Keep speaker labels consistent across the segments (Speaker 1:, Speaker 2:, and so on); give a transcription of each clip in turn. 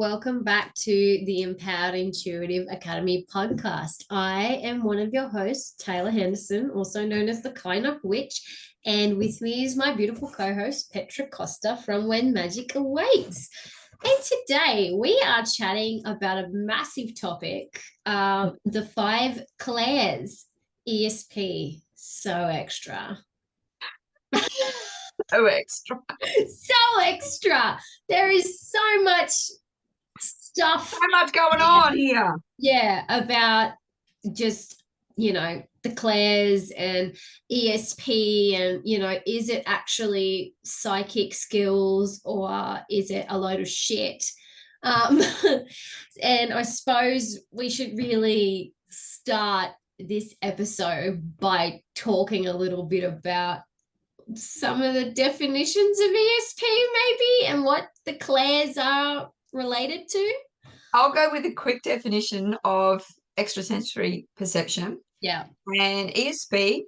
Speaker 1: welcome back to the Empowered Intuitive Academy podcast. I am one of your hosts, Tayla Henderson, also known as the Kynoch Witch, and with me is my beautiful co-host, Petra Costa from When Magic Awaits. And today we are chatting about a massive topic, the 5 Clairs, ESP, so extra.
Speaker 2: So extra.
Speaker 1: So extra. There is so much stuff.
Speaker 2: So much going on here.
Speaker 1: Yeah, about just, the Clairs and ESP and, is it actually psychic skills or is it a load of shit? And I suppose we should really start this episode by talking a little bit about some of the definitions of ESP maybe and what the Clairs are related to.
Speaker 2: I'll go with a quick definition of extrasensory perception.
Speaker 1: Yeah.
Speaker 2: And ESP,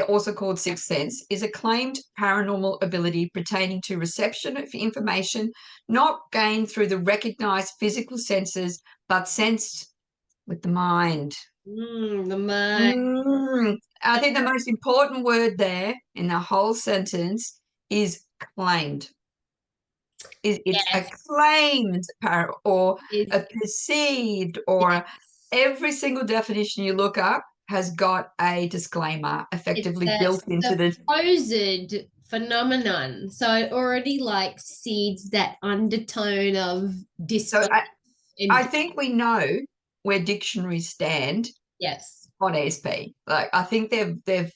Speaker 2: also called sixth sense, is a claimed paranormal ability pertaining to reception of information not gained through the recognized physical senses but sensed with the mind.
Speaker 1: The mind.
Speaker 2: I think the most important word there in the whole sentence is claimed. It's yes. A claimed or it's, a perceived or yes. Every single definition you look up has got a disclaimer effectively built into the
Speaker 1: supposed phenomenon. So it already seeds that undertone of disbelief.
Speaker 2: So I think we know where dictionaries stand.
Speaker 1: Yes.
Speaker 2: On ESP. I think they've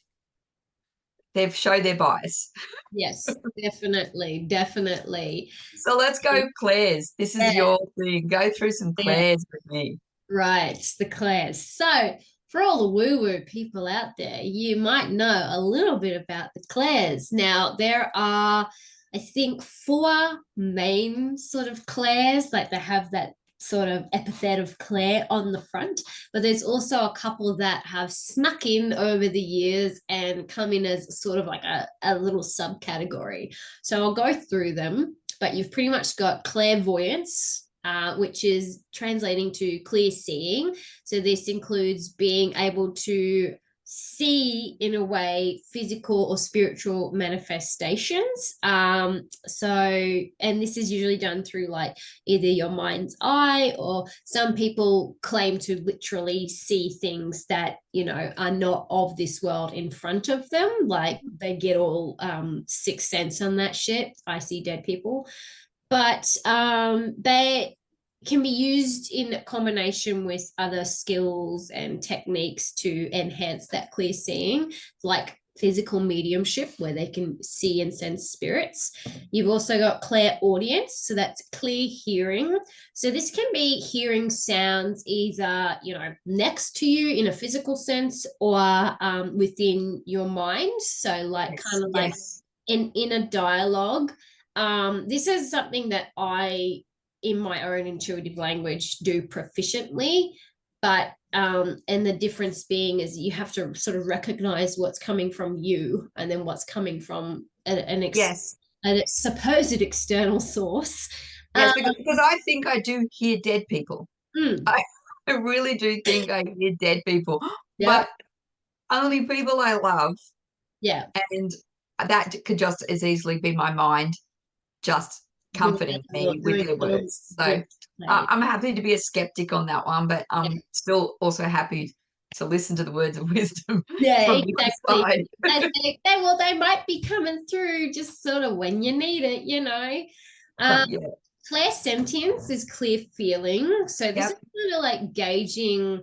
Speaker 2: showed their bias.
Speaker 1: Yes, definitely.
Speaker 2: So let's go Clairs. This is your thing. Go through some Clairs with me.
Speaker 1: Right, the Clairs. So for all the woo-woo people out there, you might know a little bit about the Clairs. Now, there are, I think, 4 main sort of Clairs. They have that sort of epithet of Claire on the front, but there's also a couple that have snuck in over the years and come in as sort of like a little subcategory. So I'll go through them, but you've pretty much got clairvoyance, which is translating to clear seeing. So this includes being able to see in a way physical or spiritual manifestations. And this is usually done through either your mind's eye, or some people claim to literally see things that are not of this world in front of them. They get all sixth sense on that shit. I see dead people, but they can be used in combination with other skills and techniques to enhance that clear seeing, like physical mediumship, where they can see and sense spirits. You've also got clairaudience, so that's clear hearing. So this can be hearing sounds either, next to you in a physical sense or within your mind. So like in a dialogue. This is something that I, in my own intuitive language, do proficiently, but and the difference being is you have to sort of recognize what's coming from you and then what's coming from a supposed external source.
Speaker 2: Yes, because I think I do hear dead people. I really do think I hear dead people, but only people I love.
Speaker 1: Yeah,
Speaker 2: and that could just as easily be my mind just comforting me with their words. So I'm happy to be a skeptic on that one, but I'm still also happy to listen to the words of wisdom.
Speaker 1: Yeah, exactly. They might be coming through just sort of when you need it, Clairsentience is clear feeling. So this is kind of like gauging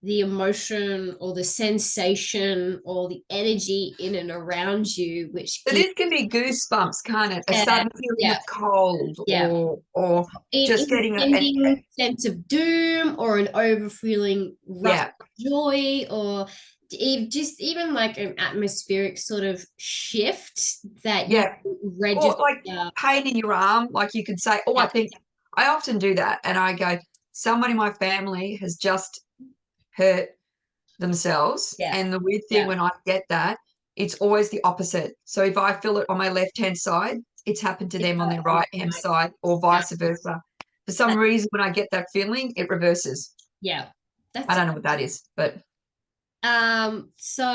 Speaker 1: the emotion or the sensation or the energy in and around you, which
Speaker 2: so this can be goosebumps, can't it? A sudden feeling of cold, or just getting
Speaker 1: a sense of doom, or an overfeeling rush of joy, or even like an atmospheric sort of shift that you register.
Speaker 2: Or like pain in your arm, like you could say, I think I often do that, and I go, someone in my family has just hurt themselves, and the weird thing when I get that, it's always the opposite. So if I feel it on my left hand side, it's happened to them on their right hand side, or vice versa. For some reason, when I get that feeling, it reverses.
Speaker 1: Yeah.
Speaker 2: I don't know what that is, but
Speaker 1: so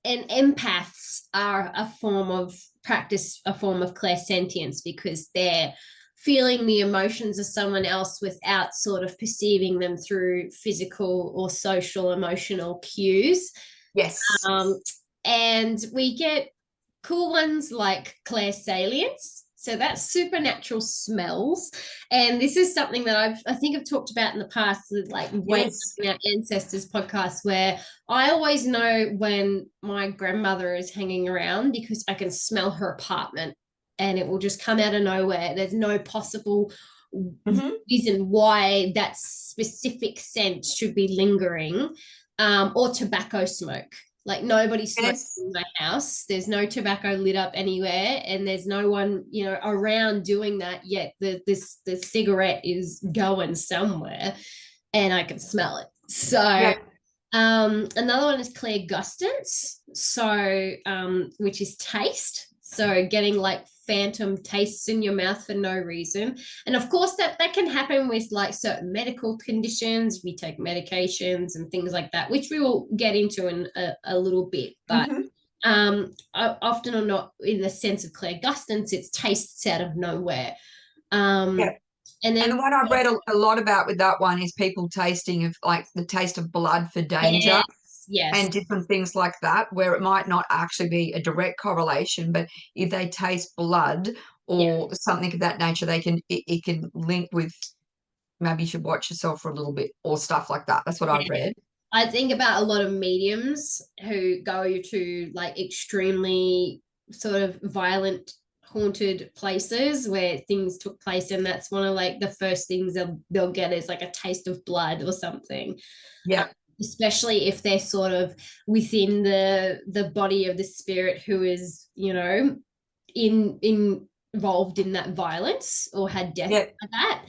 Speaker 1: and empaths are a form of clairsentience because they're feeling the emotions of someone else without sort of perceiving them through physical or social emotional cues.
Speaker 2: yes.
Speaker 1: And we get cool ones like clairsalience. So that's supernatural smells. And this is something that I think I've talked about in the past with like
Speaker 2: Yes.
Speaker 1: Our Ancestors podcast, where I always know when my grandmother is hanging around because I can smell her apartment and it will just come out of nowhere. There's no possible reason why that specific scent should be lingering, or tobacco smoke. Like nobody smokes in my house. There's no tobacco lit up anywhere, and there's no one, around doing that yet. The cigarette is going somewhere, and I can smell it. So, another one is clairgustance. So, which is taste. So getting like phantom tastes in your mouth for no reason. And of course that can happen with like certain medical conditions. We take medications and things like that, which we will get into in a little bit. But often or not, in the sense of clairgustance, it's tastes out of nowhere. And
Speaker 2: the one I've read a lot about with that one is people tasting of like the taste of blood for danger.
Speaker 1: Yes.
Speaker 2: And different things like that, where it might not actually be a direct correlation, but if they taste blood or something of that nature, it can link with maybe you should watch yourself for a little bit or stuff like that. That's what I've read.
Speaker 1: I think about a lot of mediums who go to like extremely sort of violent, haunted places where things took place, and that's one of like the first things they'll get is like a taste of blood or something.
Speaker 2: Yeah.
Speaker 1: Especially if they're sort of within the body of the spirit who is, involved in that violence or had death like that.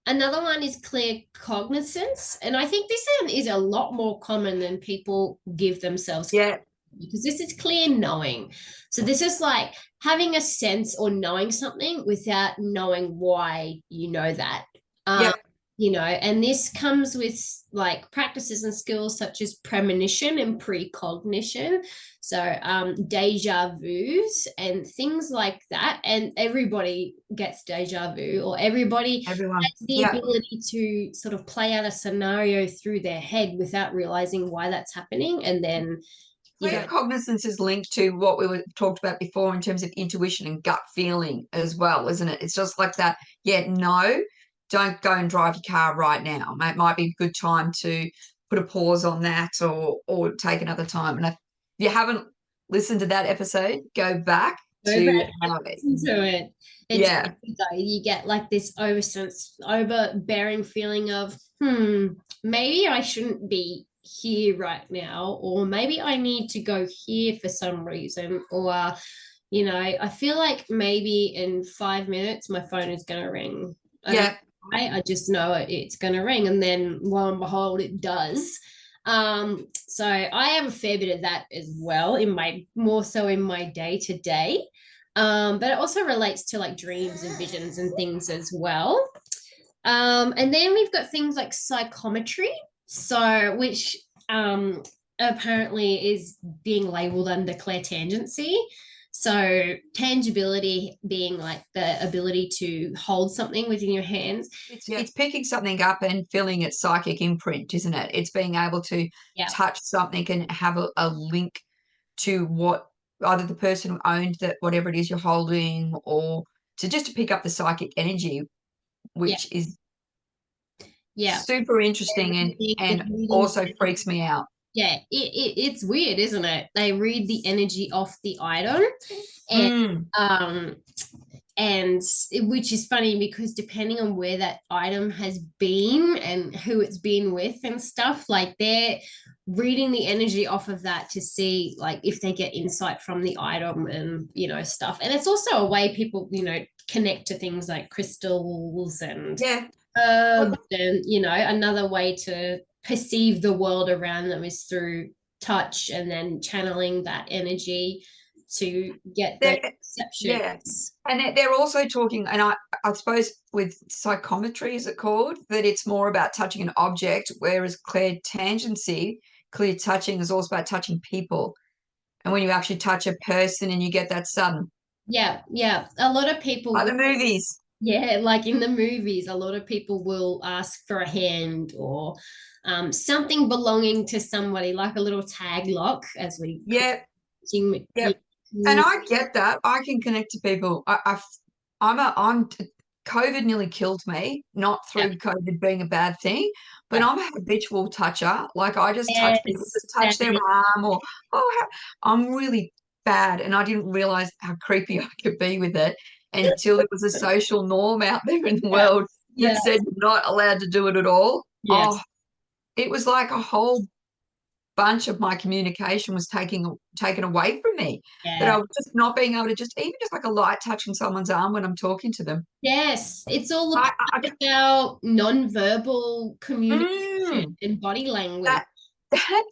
Speaker 1: Another one is claircognizance, and I think this one is a lot more common than people give themselves credit, because this is clear knowing. So this is like having a sense or knowing something without knowing why you know that. And this comes with like practices and skills such as premonition and precognition. So deja vus and things like that. And everybody gets deja vu, or everybody has the ability to sort of play out a scenario through their head without realizing why that's happening. And then
Speaker 2: cognizance is linked to what we were talked about before in terms of intuition and gut feeling as well, isn't it? It's just like that. No, don't go and drive your car right now. It might be a good time to put a pause on that or take another time. And if you haven't listened to that episode, go back to
Speaker 1: it. You get like this overbearing feeling of, maybe I shouldn't be here right now, or maybe I need to go here for some reason, or I feel like maybe in 5 minutes my phone is going to ring. I just know it's going to ring, and then lo and behold, it does. So I have a fair bit of that as well more so in my day to day. But it also relates to like dreams and visions and things as well. And then we've got things like psychometry, which apparently is being labeled under clairtangency. So tangibility being like the ability to hold something within your hands.
Speaker 2: It's picking something up and feeling its psychic imprint, isn't it? It's being able to touch something and have a link to what either the person who owned that, whatever it is you're holding, or to pick up the psychic energy, which is super interesting and also freaks me out.
Speaker 1: Yeah, it's weird, isn't it? They read the energy off the item, and which is funny because depending on where that item has been and who it's been with and stuff, like they're reading the energy off of that to see like if they get insight from the item and stuff. And it's also a way people connect to things like crystals and herbs, and another way to perceive the world around them is through touch and then channeling that energy. to get those
Speaker 2: They're- yeah.
Speaker 1: perceptions.
Speaker 2: And they're also talking, and I suppose with psychometry, is it called, that it's more about touching an object, whereas clear tangency, clear touching, is also about touching people. And when you actually touch a person and you get that sudden,
Speaker 1: Yeah, yeah. A lot of people
Speaker 2: like the movies.
Speaker 1: yeah, like in the movies, a lot of people will ask for a hand or something belonging to somebody, like a little tag lock, as we call
Speaker 2: Yeah,
Speaker 1: it.
Speaker 2: yeah. And I get that. I can connect to people. I'm COVID nearly killed me, not
Speaker 1: Yeah.
Speaker 2: through COVID being a bad thing, but I'm a habitual toucher. Like I just touch people,
Speaker 1: Yes,
Speaker 2: just touch their arm, or I'm really bad, and I didn't realize how creepy I could be with it until it was a social norm out there in the
Speaker 1: yeah,
Speaker 2: world that
Speaker 1: yeah,
Speaker 2: said you're not allowed to do it at all. Oh,
Speaker 1: yes,
Speaker 2: it was like a whole bunch of my communication was taken away from me, that I
Speaker 1: yeah.
Speaker 2: was just not being able to just even just like a light touching someone's arm when I'm talking to them.
Speaker 1: Yes, it's all
Speaker 2: I,
Speaker 1: about our non-verbal
Speaker 2: mm,
Speaker 1: communication and body language.
Speaker 2: that that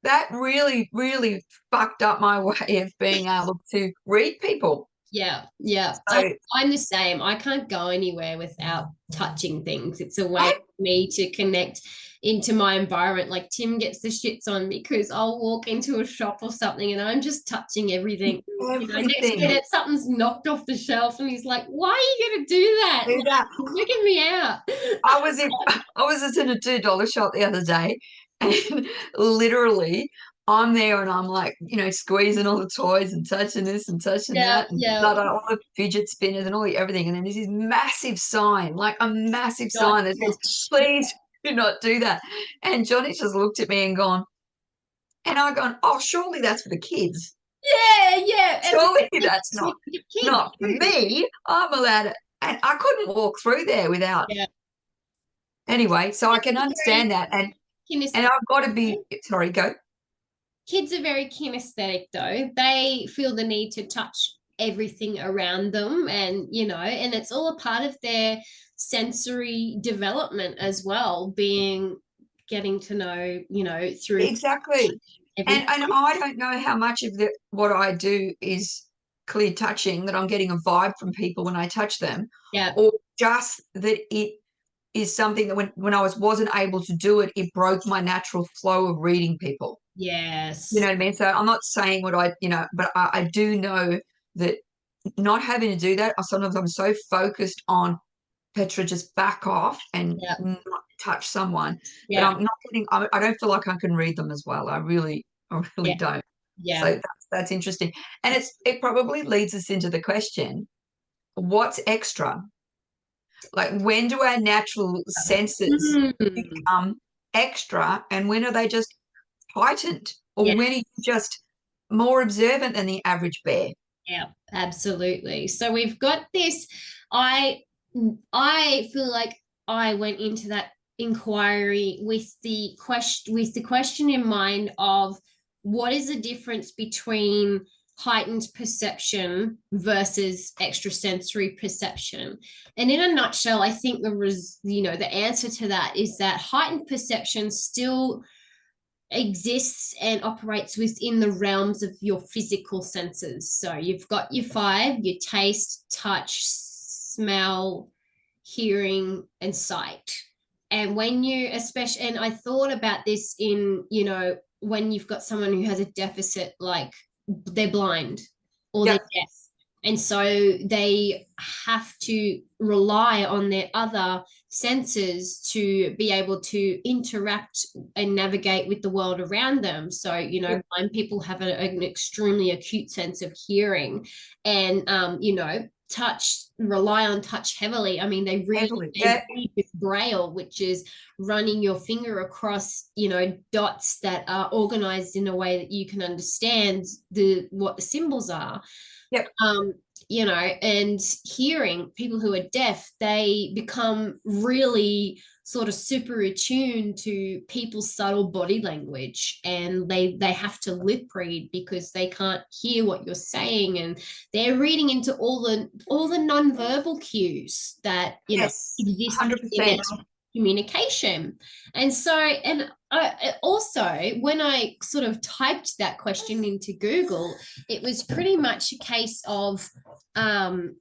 Speaker 2: that really really fucked up my way of being able to read people.
Speaker 1: Yeah, yeah.
Speaker 2: So
Speaker 1: I'm the same. I can't go anywhere without touching things. It's a way
Speaker 2: I,
Speaker 1: for me to connect into my environment. Like Tim gets the shits on me because I'll walk into a shop or something and I'm just touching everything. You know, next
Speaker 2: everything
Speaker 1: minute something's knocked off the shelf and he's like, "Why are you gonna do that?
Speaker 2: do
Speaker 1: Like,
Speaker 2: that.
Speaker 1: you're making me out."
Speaker 2: I was just in a $2 shop the other day, and literally I'm there and I'm like, squeezing all the toys and touching this and touching
Speaker 1: Yeah,
Speaker 2: that, and
Speaker 1: yeah.
Speaker 2: all the fidget spinners and all the everything. And then there's this massive sign, like a massive
Speaker 1: Not
Speaker 2: sign that says,
Speaker 1: touch.
Speaker 2: please do not do that. And Johnny's just looked at me and gone, and I gone, oh, surely that's for the kids.
Speaker 1: Yeah, yeah. And
Speaker 2: Surely that's
Speaker 1: it's with
Speaker 2: not
Speaker 1: the kids
Speaker 2: not for
Speaker 1: too.
Speaker 2: me. I'm allowed to. And I couldn't walk through there without.
Speaker 1: Yeah.
Speaker 2: Anyway, so I can
Speaker 1: Very
Speaker 2: understand that. And
Speaker 1: kinesthetic.
Speaker 2: I've got to be, sorry, go.
Speaker 1: Kids are very kinesthetic though. They feel the need to touch everything around them and and it's all a part of their sensory development as well, being getting to know, through
Speaker 2: Exactly.
Speaker 1: everything.
Speaker 2: And I don't know how much of what I do is clear touching, that I'm getting a vibe from people when I touch them,
Speaker 1: Yeah.
Speaker 2: or just that it is something that when I wasn't able to do it, it broke my natural flow of reading people. You know
Speaker 1: Yes.
Speaker 2: what I mean? So I'm not saying but I do know that not having to do that, sometimes I'm so focused on Petra, just back off and
Speaker 1: Yeah.
Speaker 2: not touch someone, that
Speaker 1: Yeah.
Speaker 2: I'm not getting, I don't feel like I can read them as well. I really
Speaker 1: Yeah.
Speaker 2: don't. So
Speaker 1: Yeah.
Speaker 2: that's interesting. And it probably leads us into the question, what's extra? Like, when do our natural senses
Speaker 1: Mm.
Speaker 2: become extra, and when are they just heightened? Or
Speaker 1: Yeah.
Speaker 2: when are you just more observant than the average bear?
Speaker 1: Yeah, absolutely. So we've got this. I feel like I went into that inquiry with the question in mind of what is the difference between heightened perception versus extrasensory perception. And in a nutshell, I think the answer to that is that heightened perception still exists and operates within the realms of your physical senses. So you've got your five: your taste, touch, smell, hearing, and sight. And when you especially, and I thought about this in, when you've got someone who has a deficit, like they're blind or they're
Speaker 2: Yep.
Speaker 1: deaf. And so they have to rely on their other senses to be able to interact and navigate with the world around them. So,
Speaker 2: Yep.
Speaker 1: blind people have an extremely acute sense of hearing and, rely on touch heavily. I mean,
Speaker 2: Heavily.
Speaker 1: they
Speaker 2: Yeah.
Speaker 1: read with braille, which is running your finger across, dots that are organized in a way that you can understand what the symbols are.
Speaker 2: Yep.
Speaker 1: And hearing, people who are deaf, they become really sort of super attuned to people's subtle body language, and they have to lip read because they can't hear what you're saying, and they're reading into all the non-verbal cues that
Speaker 2: Yes.
Speaker 1: exist within
Speaker 2: 100%.
Speaker 1: communication. And so, and I also, when I sort of typed that question into Google, it was pretty much a case of, the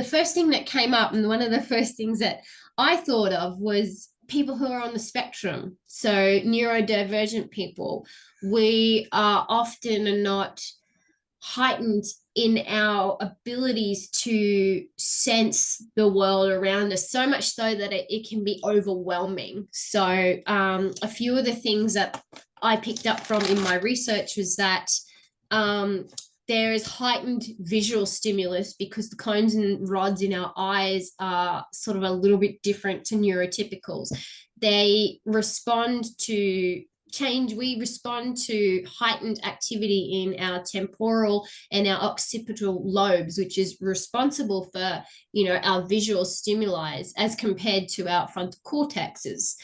Speaker 1: first thing that came up, and one of the first things that I thought of was people who are on the spectrum. So neurodivergent people, we are often not heightened in our abilities to sense the world around us, so much so that it can be overwhelming. So a few of the things that I picked up from in my research was that there is heightened visual stimulus because the cones and rods in our eyes are sort of a little bit different to neurotypicals. They respond to change. We respond to heightened activity in our temporal and our occipital lobes, which is responsible for, our visual stimuli as compared to our frontal cortexes.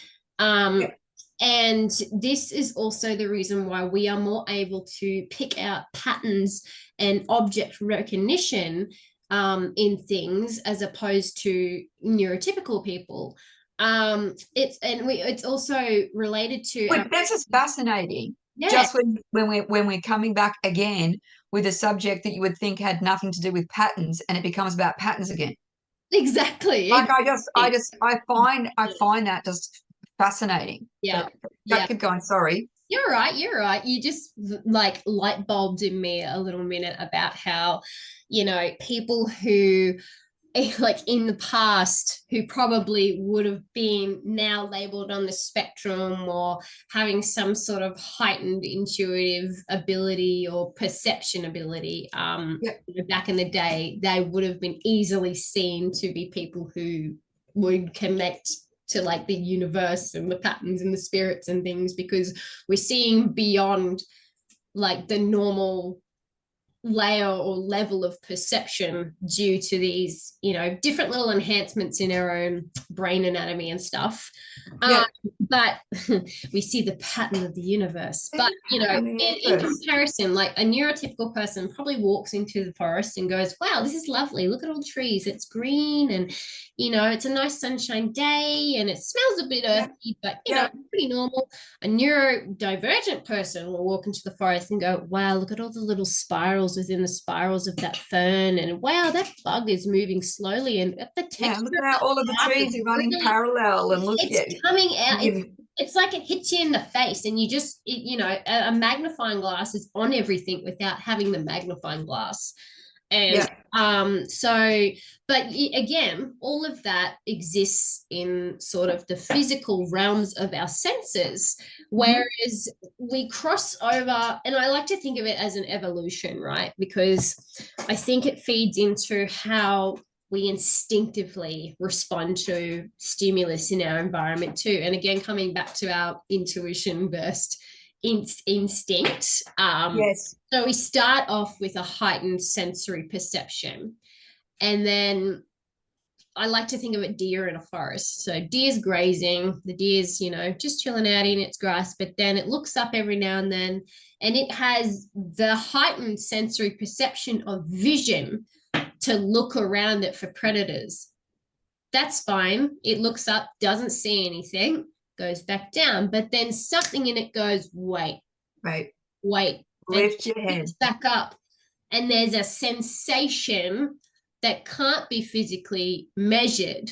Speaker 1: And this is also the reason why we are more able to pick out patterns and object recognition in things as opposed to neurotypical people. It's also related to
Speaker 2: that's just fascinating.
Speaker 1: Yeah.
Speaker 2: Just when we're coming back again with a subject that you would think had nothing to do with patterns, and it becomes about patterns again.
Speaker 1: Exactly.
Speaker 2: Like I find that just fascinating.
Speaker 1: Yeah.
Speaker 2: Keep going. Sorry.
Speaker 1: You're right. You just like light bulbed in me a little minute about how, people who like in the past who probably would have been now labeled on the spectrum or having some sort of heightened intuitive ability or perception ability. Back in the day, they would have been easily seen to be people who would connect to like the universe and the patterns and the spirits and things, because we're seeing beyond like the normal layer or level of perception due to these, different little enhancements in our own brain anatomy and stuff. But we see the pattern of the universe. But, in comparison, like a neurotypical person probably walks into the forest and goes, wow, this is lovely. Look at all the trees. It's green and, it's a nice sunshine day and it smells a bit earthy, but, pretty normal. A neurodivergent person will walk into the forest and go, wow, look at all the little spirals within the spirals of that fern, and wow, that bug is moving slowly, and the texture
Speaker 2: look at all of the trees are running parallel, and look,
Speaker 1: it's coming out. It's like it hits you in the face, and you just a magnifying glass is on everything without having the magnifying glass. And but again, all of that exists in sort of the physical realms of our senses, whereas we cross over, and I like to think of it as an evolution, right? Because I think it feeds into how we instinctively respond to stimulus in our environment too. And again, coming back to our intuition versus instinct. So we start off with a heightened sensory perception, and then I like to think of it deer in a forest. So deer's grazing, the deer's, just chilling out in its grass, but then it looks up every now and then, and it has the heightened sensory perception of vision to look around it for predators. That's fine. It looks up, doesn't see anything, goes back down, but then something in it goes, wait,
Speaker 2: lift your head
Speaker 1: back up, and there's a sensation that can't be physically measured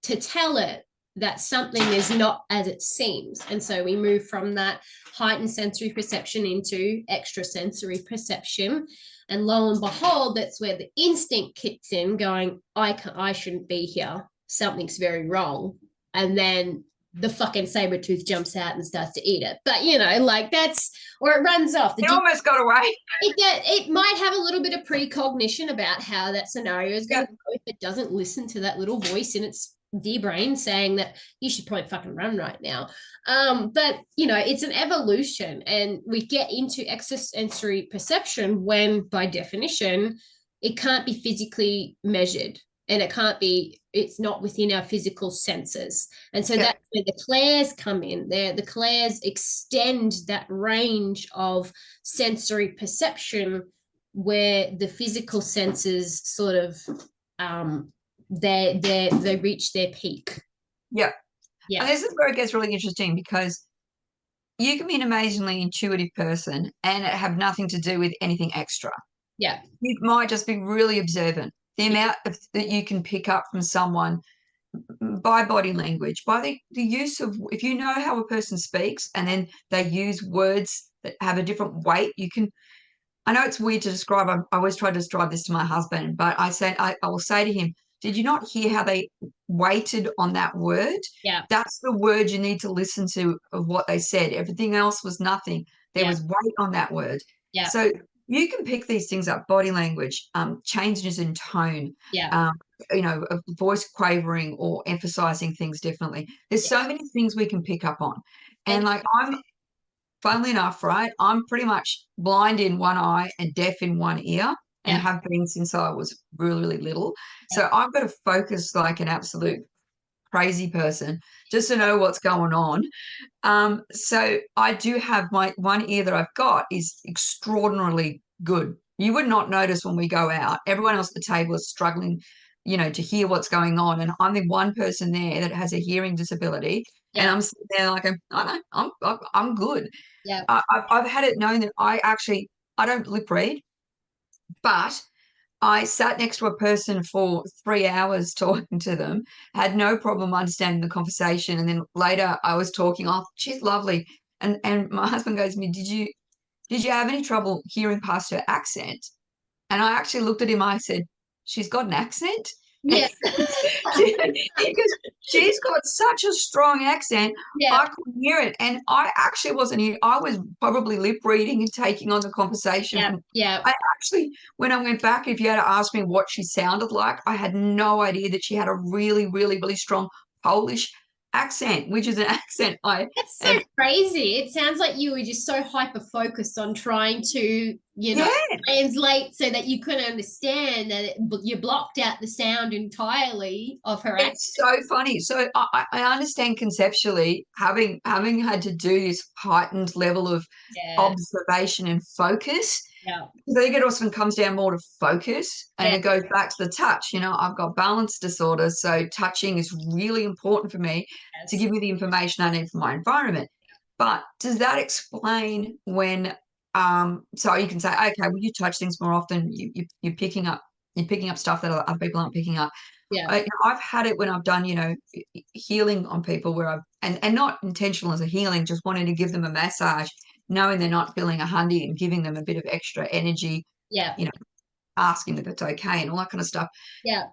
Speaker 1: to tell it that something is not as it seems. And so we move from that heightened sensory perception into extrasensory perception, and lo and behold, that's where the instinct kicks in, going, I shouldn't be here, something's very wrong. And then the fucking saber tooth jumps out and starts to eat it. But or it runs off.
Speaker 2: It almost got away.
Speaker 1: It might have a little bit of precognition about how that scenario is going to go if it doesn't listen to that little voice in its dear brain saying that you should probably fucking run right now. But it's an evolution, and we get into extrasensory perception when, by definition, it can't be physically measured, and it's not within our physical senses. And so that's where the clairs come in. The clairs extend that range of sensory perception where the physical senses sort of they reach their peak.
Speaker 2: Yeah.
Speaker 1: Yeah.
Speaker 2: And this is where it gets really interesting, because you can be an amazingly intuitive person and it have nothing to do with anything extra.
Speaker 1: Yeah.
Speaker 2: You might just be really observant. The
Speaker 1: Yeah.
Speaker 2: amount that you can pick up from someone by body language, by the use of, if you know how a person speaks and then they use words that have a different weight, you can, I know it's weird to describe. I always try to describe this to my husband, but I will say to him, did you not hear how they weighted on that word?
Speaker 1: Yeah.
Speaker 2: That's the word you need to listen to of what they said. Everything else was nothing. There
Speaker 1: Yeah.
Speaker 2: was weight on that word.
Speaker 1: Yeah.
Speaker 2: So you can pick these things up, body language, changes in tone,
Speaker 1: Yeah.
Speaker 2: a voice quavering or emphasizing things differently. There's so many things we can pick up on. And
Speaker 1: And
Speaker 2: like, funnily enough, right, I'm pretty much blind in one eye and deaf in one ear, and
Speaker 1: yeah.
Speaker 2: have been since I was really, really little.
Speaker 1: Yeah.
Speaker 2: So I've got to focus like an absolute crazy person just to know what's going on. So I do have my one ear that I've got is extraordinarily good. You would not notice when we go out. Everyone else at the table is struggling, to hear what's going on. And I'm the one person there that has a hearing disability. And
Speaker 1: Yeah.
Speaker 2: I'm sitting there like, I know, I'm good.
Speaker 1: Yeah.
Speaker 2: I've had it known that I don't lip read, but I sat next to a person for 3 hours talking to them, had no problem understanding the conversation. And then later I was talking, oh, she's lovely. And my husband goes to me, did you have any trouble hearing past her accent? And I actually looked at him, I said, she's got an accent?
Speaker 1: Yeah.
Speaker 2: Because she's got such a strong accent,
Speaker 1: Yeah.
Speaker 2: I couldn't hear it. And I actually wasn't here. I was probably lip reading and taking on the conversation.
Speaker 1: Yeah. Yeah.
Speaker 2: I actually, when I went back, if you had to ask me what she sounded like, I had no idea that she had a really, really, really strong Polish accent, which is an accent I
Speaker 1: That's so
Speaker 2: am.
Speaker 1: crazy. It sounds like you were just so hyper focused on trying to,
Speaker 2: Yeah,
Speaker 1: translate so that you couldn't understand that you blocked out the sound entirely of her accent.
Speaker 2: it's so funny. So I understand conceptually, having had to do this heightened level of
Speaker 1: Yeah.
Speaker 2: observation and focus.
Speaker 1: Yeah.
Speaker 2: I think it often comes down more to focus, and
Speaker 1: Yeah.
Speaker 2: it goes back to the touch. I've got balance disorder, so touching is really important for me to
Speaker 1: Yes.
Speaker 2: give me the information I need for my environment. But does that explain when so you can say, okay, well, you touch things more often, you're picking up stuff that other people aren't picking up.
Speaker 1: Yeah.
Speaker 2: I've had it when I've done, healing on people where and not intentional as a healing, just wanting to give them a massage, knowing they're not feeling a hundy and giving them a bit of extra energy,
Speaker 1: Yeah.
Speaker 2: you know, asking if it's okay and all that kind of stuff.
Speaker 1: Yeah.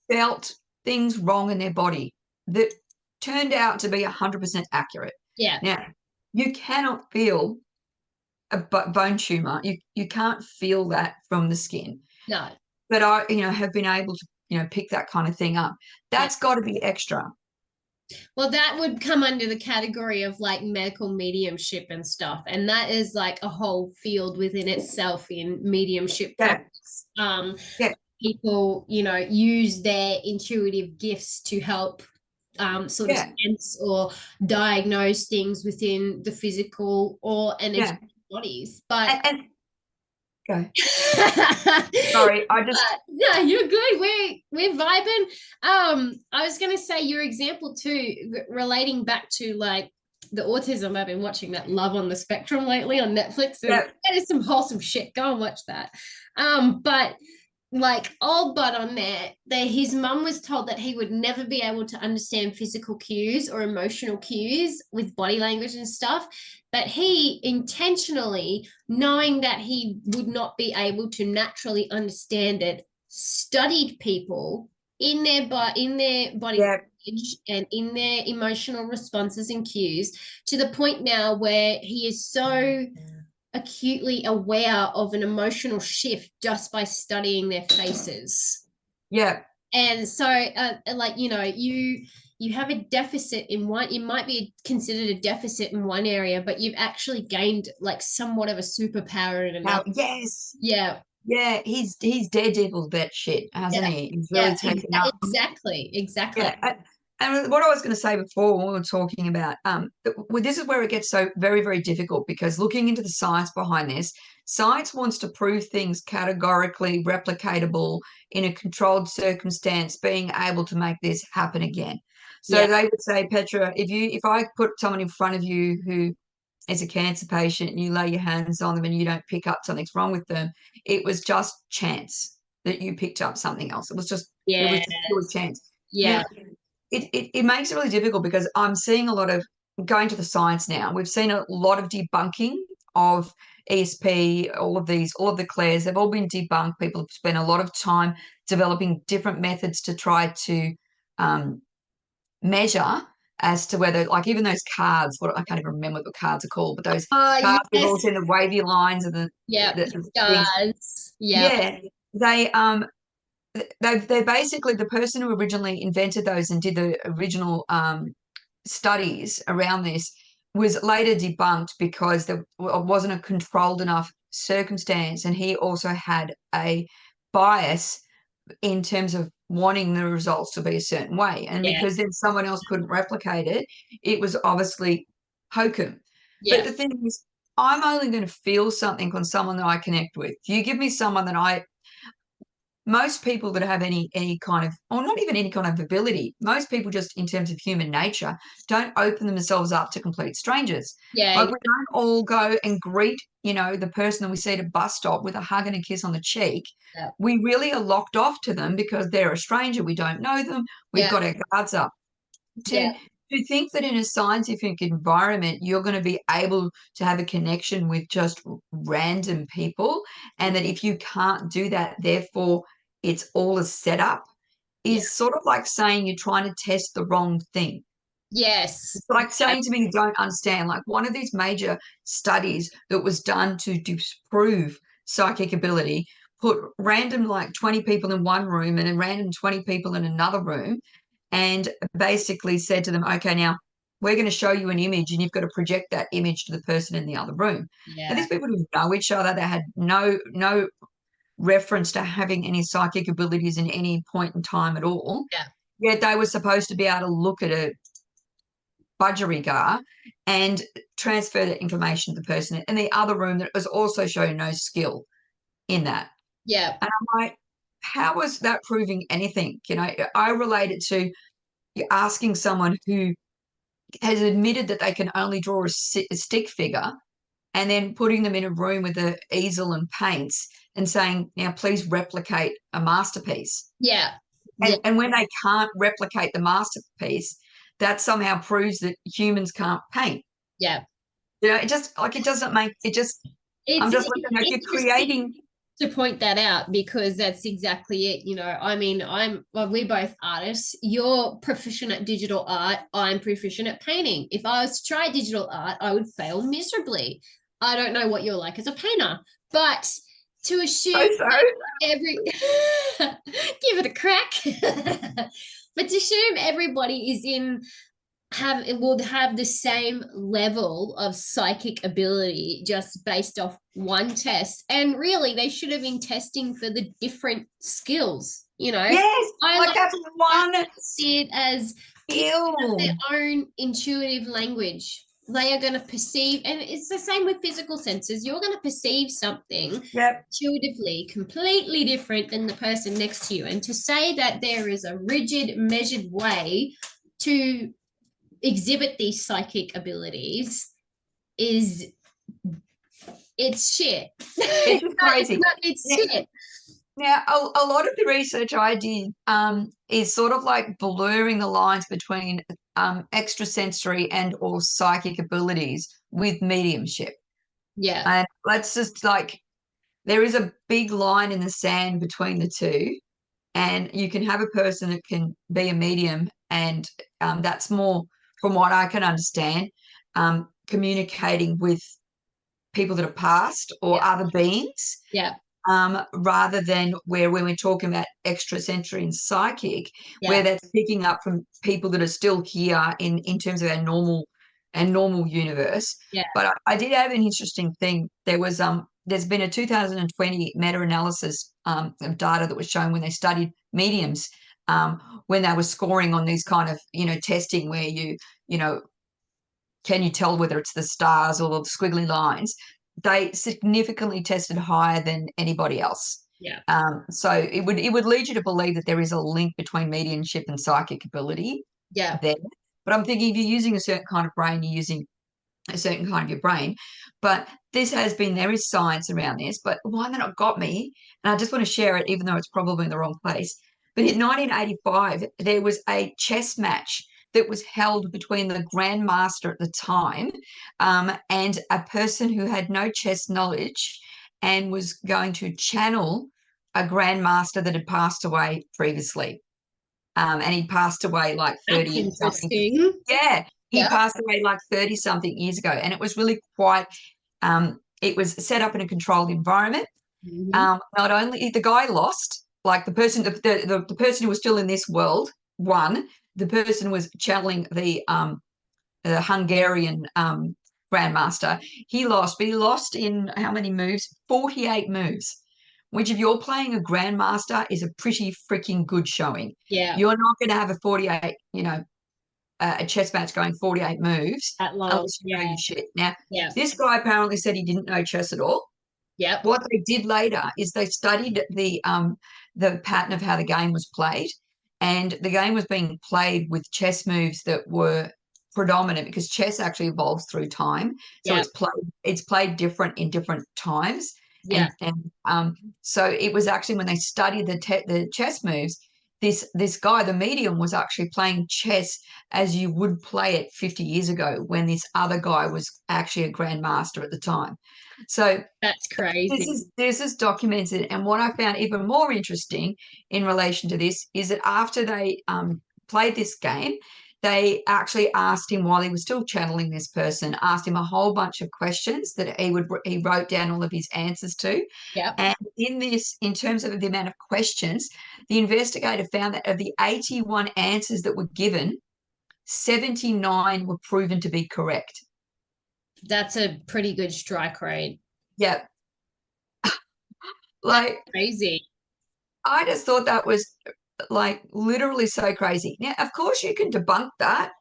Speaker 2: Felt things wrong in their body that turned out to be 100% accurate.
Speaker 1: Yeah.
Speaker 2: Now, you cannot feel a bone tumor. You can't feel that from the skin.
Speaker 1: No.
Speaker 2: But I, have been able to, pick that kind of thing up.
Speaker 1: Yeah.
Speaker 2: That's got to be extra.
Speaker 1: Well, that would come under the category of like medical mediumship and stuff. And that is like a whole field within itself in mediumship
Speaker 2: Yeah.
Speaker 1: practice.
Speaker 2: Yeah.
Speaker 1: People, use their intuitive gifts to help sort of sense or diagnose things within the physical or energetic bodies. But
Speaker 2: go. Sorry,
Speaker 1: no, you're good. We're vibing. I was gonna say your example too, relating back to like the autism. I've been watching that Love on the Spectrum lately on Netflix, and that is some wholesome shit. Go and watch that. But like old bud on there, his mum was told that he would never be able to understand physical cues or emotional cues with body language and stuff. But he intentionally, knowing that he would not be able to naturally understand it, studied people in their body language and in their emotional responses and cues, to the point now where he is so acutely aware of an emotional shift just by studying their faces.
Speaker 2: Yeah.
Speaker 1: And so you have a deficit in one, it might be considered a deficit in one area, but you've actually gained like somewhat of a superpower in another.
Speaker 2: Yes.
Speaker 1: Yeah.
Speaker 2: Yeah, he's daredeviled that shit, hasn't he? He's really taken up.
Speaker 1: Exactly.
Speaker 2: Yeah. And what I was going to say before when we were talking about, this is where it gets so very, very difficult, because looking into the science behind this, science wants to prove things categorically replicatable in a controlled circumstance, being able to make this happen again. So they would say, Petra, if I put someone in front of you who is a cancer patient and you lay your hands on them and you don't pick up something's wrong with them, it was just chance that you picked up something else. It was just pure chance.
Speaker 1: Yeah.
Speaker 2: Now, it makes it really difficult because I'm seeing a lot of going to the science now. We've seen a lot of debunking of ESP, all of the clairs, they've all been debunked. People have spent a lot of time developing different methods to try to measure as to whether, like, even those cards, I can't even remember what the cards are called, but those cards we've all seen, the wavy lines and the
Speaker 1: stars.
Speaker 2: Yeah, they're basically the person who originally invented those and did the original studies around this was later debunked because there wasn't a controlled enough circumstance, and he also had a bias in terms of wanting the results to be a certain way, and because then someone else couldn't replicate it, it was obviously hokum. But the thing is, I'm only going to feel something on someone that I connect with. You give me someone that most people that have any kind of, or not even any kind of ability, most people just in terms of human nature don't open themselves up to complete strangers. Like we don't all go and greet, the person that we see at a bus stop with a hug and a kiss on the cheek. We really are locked off to them because they're a stranger. We don't know them. We've got our guards up. To think that in a scientific environment, you're going to be able to have a connection with just random people, and that if you can't do that, therefore it's all a setup, is sort of like saying you're trying to test the wrong thing.
Speaker 1: Yes.
Speaker 2: It's like saying to me, you don't understand. Like one of these major studies that was done to disprove psychic ability put random like 20 people in one room and a random 20 people in another room, and basically said to them, okay, now we're going to show you an image and you've got to project that image to the person in the other room. And these people didn't know each other. They had no reference to having any psychic abilities in any point in time at all. Yet they were supposed to be able to look at a budgerigar and transfer that information to the person in the other room that was also showing no skill in that. And I'm like, how was that proving anything? I relate it to asking someone who has admitted that they can only draw a stick figure and then putting them in a room with an easel and paints and saying, now please replicate a masterpiece. And when they can't replicate the masterpiece, that somehow proves that humans can't paint. It doesn't make it just. I'm just looking like you're creating.
Speaker 1: To point that out, because that's exactly it. We're both artists. You're proficient at digital art. I'm proficient at painting. If I was to try digital art, I would fail miserably. I don't know what you're like as a painter, but to assume every give it a crack, but to assume everybody is will have the same level of psychic ability just based off one test, and really they should have been testing for the different skills.
Speaker 2: Yes, that's one
Speaker 1: see it as
Speaker 2: skill.
Speaker 1: Their own intuitive language. They are going to perceive, and it's the same with physical senses. You're going to perceive something intuitively completely different than the person next to you, and to say that there is a rigid, measured way to exhibit these psychic abilities it's shit.
Speaker 2: It's just crazy.
Speaker 1: It's shit.
Speaker 2: Now, a lot of the research I did is sort of like blurring the lines between extrasensory and or psychic abilities with mediumship. And let's just there is a big line in the sand between the two, and you can have a person that can be a medium, and that's more, from what I can understand, communicating with people that have passed or other beings. Rather than when we're talking about extrasensory and psychic, where that's picking up from people that are still here in terms of our normal universe. But I did have an interesting thing. There's been a 2020 meta-analysis of data that was shown when they studied mediums, when they were scoring on these kind of testing where can you tell whether it's the stars or the squiggly lines. They significantly tested higher than anybody else. So it would lead you to believe that there is a link between mediumship and psychic ability.
Speaker 1: Yeah.
Speaker 2: there. But I'm thinking if you're using a certain kind of brain, you're using a certain kind of your brain. But there is science around this, but one that got me, and I just want to share it, even though it's probably in the wrong place. But in 1985, there was a chess match that was held between the grandmaster at the time and a person who had no chess knowledge and was going to channel a grandmaster that had passed away previously. And he passed away like
Speaker 1: That's
Speaker 2: 30 something.
Speaker 1: interesting.
Speaker 2: Yeah, he
Speaker 1: Yeah.
Speaker 2: passed away like 30 something years ago. And it was really quite, it was set up in a controlled environment. Not only the guy lost, like the person, the person who was still in this world won. The person was channeling the Hungarian grandmaster. He lost, but he lost in how many moves? 48 moves, which if you're playing a grandmaster is a pretty freaking good showing.
Speaker 1: Yeah.
Speaker 2: You're not going to have a 48, a chess match going 48 moves
Speaker 1: At long.
Speaker 2: unless you know
Speaker 1: Yeah.
Speaker 2: your shit. Now,
Speaker 1: Yeah.
Speaker 2: this guy apparently said he didn't know chess at all.
Speaker 1: Yep.
Speaker 2: What they did later is they studied the pattern of how the game was played, and the game was being played with chess moves that were predominant because chess actually evolves through time. So
Speaker 1: Yep.
Speaker 2: it's played different in different times.
Speaker 1: Yeah.
Speaker 2: And so it was actually when they studied the chess moves, this guy, the medium, was actually playing chess as you would play it 50 years ago when this other guy was actually a grandmaster at the time. So
Speaker 1: That's crazy.
Speaker 2: this is documented. And what I found even more interesting in relation to this is that after they played this game, they actually asked him while he was still channeling this person, asked him a whole bunch of questions that he wrote down all of his answers to.
Speaker 1: Yep.
Speaker 2: And in terms of the amount of questions, the investigator found that of the 81 answers that were given, 79 were proven to be correct.
Speaker 1: That's a pretty good strike rate.
Speaker 2: Yeah.
Speaker 1: That's crazy.
Speaker 2: I just thought that was like literally so crazy. Now, of course, you can debunk that.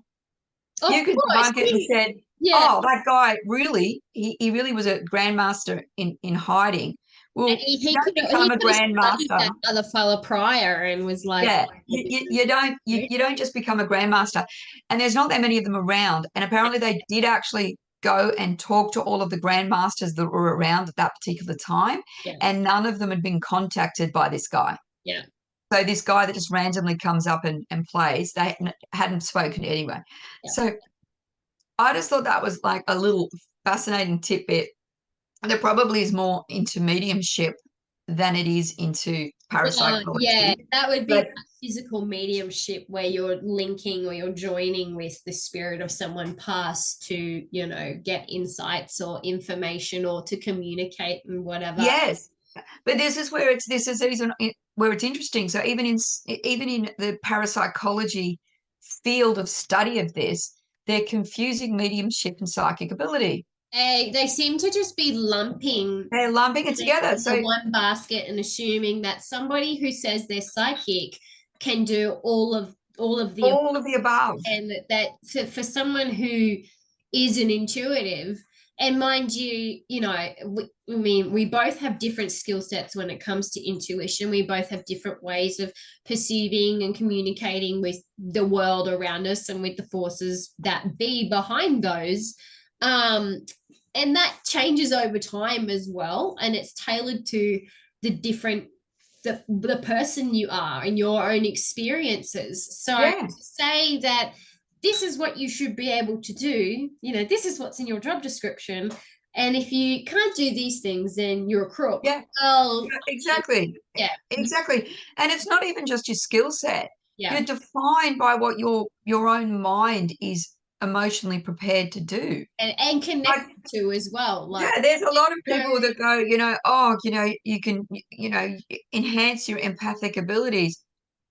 Speaker 2: You could debunk it and said, oh, that guy really, he really was a grandmaster in hiding. Well,
Speaker 1: he
Speaker 2: don't become a grandmaster.
Speaker 1: That other fella prior and was like,
Speaker 2: yeah, you don't just become a grandmaster. And there's not that many of them around. And apparently they did actually go and talk to all of the grandmasters that were around at that particular time, and none of them had been contacted by this guy.
Speaker 1: Yeah.
Speaker 2: So this guy that just randomly comes up and plays, they hadn't spoken anyway. Yeah. So I just thought that was like a little fascinating tidbit. There probably is more into mediumship than it is into parapsychology.
Speaker 1: Yeah, that would be physical mediumship where you're linking or you're joining with the spirit of someone past to, get insights or information or to communicate and whatever.
Speaker 2: Yes. But this is where it's interesting. So even in the parapsychology field of study of this, they're confusing mediumship and psychic ability.
Speaker 1: They seem to just be lumping.
Speaker 2: They're lumping it together. So
Speaker 1: one basket and assuming that somebody who says they're psychic can do all of the
Speaker 2: above.
Speaker 1: And that for someone who is an intuitive, and mind you, we both have different skill sets when it comes to intuition. We both have different ways of perceiving and communicating with the world around us and with the forces that be behind those. And that changes over time as well. And it's tailored to the person you are and your own experiences. So to say that this is what you should be able to do, this is what's in your job description. And if you can't do these things, then you're a crook.
Speaker 2: Yeah.
Speaker 1: Well,
Speaker 2: exactly. Yeah. Exactly. And it's not even just your skill set.
Speaker 1: Yeah.
Speaker 2: You're defined by what your own mind is emotionally prepared to do
Speaker 1: and connect to as well.
Speaker 2: There's a lot of people that go, you can, enhance your empathic abilities.